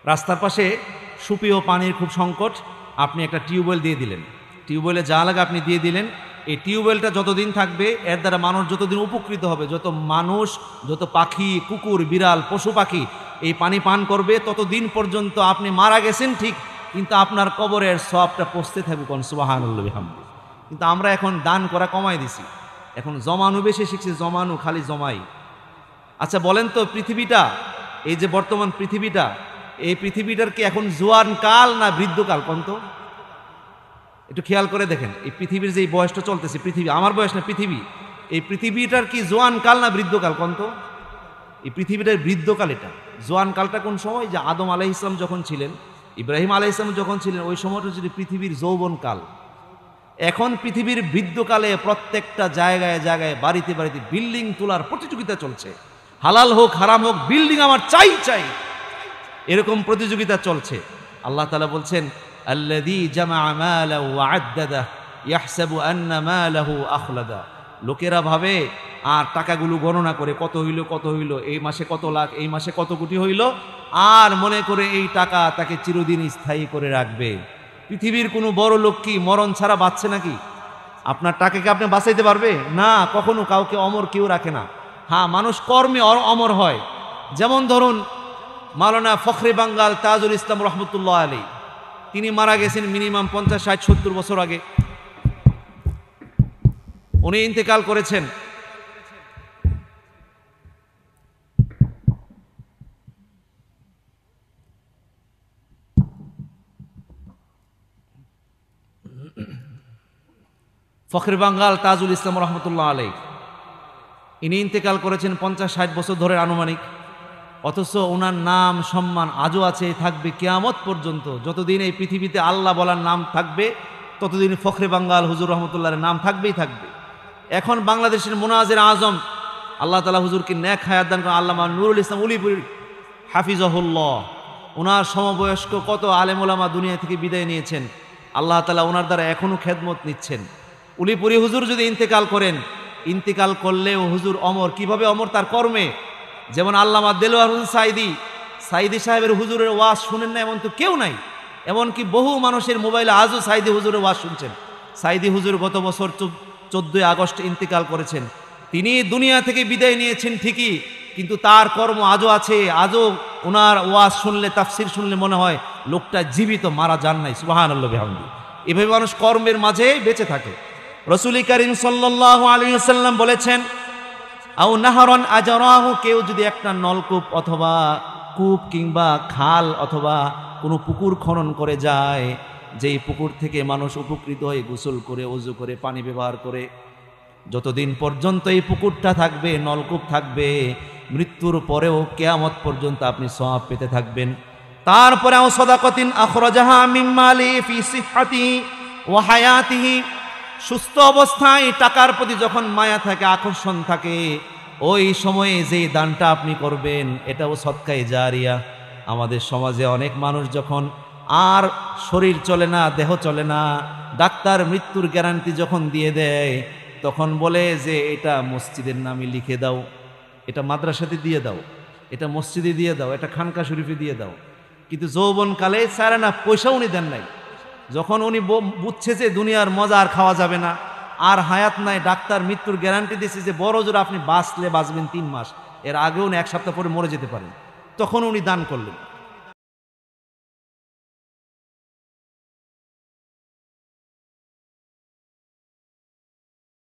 রাস্তার পাশে সুপেয় পানির খুব সংকট, আপনি একটা টিউবওয়েল দিয়ে দিলেন, টিউবওয়েলে যা লাগে আপনি দিয়ে দিলেন, এই টিউবওয়েলটা যতদিন থাকবে, এর দ্বারা মানুষ যতদিন উপকৃত হবে, যত মানুষ, যত পাখি, কুকুর, বিড়াল, পশু পাখি এই পানি পান করবে, ততদিন পর্যন্ত আপনি মারা গেছেন ঠিক, কিন্তু আপনার কবরের সওয়াবটা পৌঁছতে থাকবে। কোন সুবহানাল্লাহ বিহামদি। কিন্তু আমরা এখন দান করা কমাই দিছি, এখন জমানো বেশি শিখছি, জমানো, খালি জমাই। আচ্ছা বলেন তো, পৃথিবীটা, এই যে বর্তমান পৃথিবীটা, এই পৃথিবীটার কি এখন জোয়ান কাল না বৃদ্ধকাল? কোন তো একটু খেয়াল করে দেখেন, এই পৃথিবীর যে বয়সটা চলতেছে, পৃথিবী, আমার বয়স না পৃথিবী, এই পৃথিবীটার কি জোয়ান কাল না বৃদ্ধকাল? কোন তো এই পৃথিবীটার বৃদ্ধকাল। এটা জোয়ান কালটা কোন সময়? যে আদম আলাইহিস সালাম যখন ছিলেন, ইব্রাহিম আলাইহিস সালাম যখন ছিলেন, ওই সময়টা ছিল পৃথিবীর যৌবন কাল। এখন পৃথিবীর বৃদ্ধকালে প্রত্যেকটা জায়গায় জায়গায়, বাড়িতে বাড়িতে বিল্ডিং তোলার প্রতিযোগিতা চলছে, হালাল হোক হারাম হোক, বিল্ডিং আমার চাই চাই, এরকম প্রতিযোগিতা চলছে। আল্লাহ তাআলা বলছেন আল্লাযী জামা মালা ওয়া আদ্দাদা, ইয়াহসাবু আন্না মালাহু আখলাদা। লোকেরা ভাবে আর টাকাগুলো গণনা করে কত হইল, এই মাসে কত লাখ, এই মাসে কত কোটি হইল, আর মনে করে এই টাকা তাকে চিরদিন স্থায়ী করে রাখবে। পৃথিবীর কোনো বড় লোক কি মরণ ছাড়া বাঁচছে নাকি? আপনার টাকাকে আপনি বাঁচাইতে পারবে না, কখনো কাউকে অমর কেউ রাখে না। হ্যাঁ, মানুষ কর্মে অমর হয়। যেমন ধরুন মাওলানা ফখরে বাঙ্গাল তাজুল ইসলাম রহমতুল্লাহ আলী, তিনি মারা গেছেন মিনিমাম 50, 60, 70 বছর আগে। উনি ইন্তেকাল করেছেন। ফখরে বাঙ্গাল তাজুল ইসলাম রহমতুল্লাহ আলী, ইনি ইন্তেকাল করেছেন 50, 60 বছর ধরে আনুমানিক। অথচ ওনার নাম সম্মান আজও আছে, থাকবে কিয়ামত পর্যন্ত। যতদিন এই পৃথিবীতে আল্লাহ বলার নাম থাকবে ততদিন ফখরে বাঙ্গাল হুজুর রহমতুল্লাহর নাম থাকবেই থাকবে। এখন বাংলাদেশের মুনাজির আজম, আল্লাহ তাআলা হুজুরকে নেক হায়াত দান করেন, আল্লামা নুরুল ইসলাম উলিপুরি হাফিজাহুল্লাহ। ওনার সমবয়স্ক কত আলেম ওলামা দুনিয়া থেকে বিদায় নিয়েছেন, আল্লাহ তাআলা ওনার দ্বারা এখনো খেদমত নিচ্ছেন। উলিপুরি হুজুর যদি ইন্তেকাল করেন, ইন্তেকাল করলেও হুজুর অমর। কিভাবে অমর? তার কর্মে। যেমন আল্লামা দেলোয়ার হোসেন সাইদি সাহেবের হুজুরের ওয়াজ শুনেন না এমন তো কেউ নাই। এমনকি বহু মানুষের মোবাইলে আজও সাইদি হুজুরের ওয়াজ শুনছেন। সাইদি হুজুর গত বছর 14 আগস্ট ইন্তেকাল করেছেন। তিনি দুনিয়া থেকে বিদায় নিয়েছেন ঠিকই, কিন্তু তার কর্ম আজও আছে। আজও ওনার ওয়াজ শুনলে, তাফসির শুনলে মনে হয় লোকটা জীবিত, মারা যান নাই। সুবহানাল্লাহ বিহামদিহি। এভাবে মানুষ কর্মের মাঝে বেঁচে থাকে। রাসূল করিম সাল্লাল্লাহু আলাইহি ওয়াসাল্লাম বলেছেন, আও নাহরান আজরাহু, কেউ যদি একটা নলকূপ অথবা কূপ কিংবা খাল অথবা কোনো পুকুর খনন করে যায়, যেই পুকুর থেকে মানুষ উপকৃত হয়ে গোসল করে, ওযু করে, পানি ব্যবহার করে, যতদিন পর্যন্ত এই পুকুরটা থাকবে, নলকূপ থাকবে, মৃত্যুর পরেও কিয়ামত পর্যন্ত আপনি সওয়াব পেতে থাকবেন। তারপরে আও সাদাকাতিন আখরাজাহা মিন মালি ফি সিহহাতিহি ওয়া হায়াতিহি, সুস্থ অবস্থায় টাকার প্রতি যখন মায়া থাকে, আকর্ষণ থাকে, ওই সময়ে যে দানটা আপনি করবেন এটাও সদকায়ে জারিয়া। আমাদের সমাজে অনেক মানুষ যখন আর শরীর চলে না, দেহ চলে না, ডাক্তার মৃত্যুর গ্যারান্টি যখন দিয়ে দেয়, তখন বলে যে এটা মসজিদের নামে লিখে দাও, এটা মাদ্রাসাতে দিয়ে দাও, এটা মসজিদে দিয়ে দাও, এটা খানকা শরীফে দিয়ে দাও। কিন্তু যৌবনকালে সারা না, পয়সা উনি দেন নাই। যখন উনি বুঝছে যে দুনিয়ার মজা আর খাওয়া যাবে না, আর হায়াত নাই, ডাক্তার মৃত্যুর গ্যারান্টি দিয়েছে যে বড় জোর আপনি বাঁচলে বাঁচবেন 3 মাস, এর আগেও উনি 1 সপ্তাহ পরে মরে যেতে পারেন, তখন উনি দান করলেন।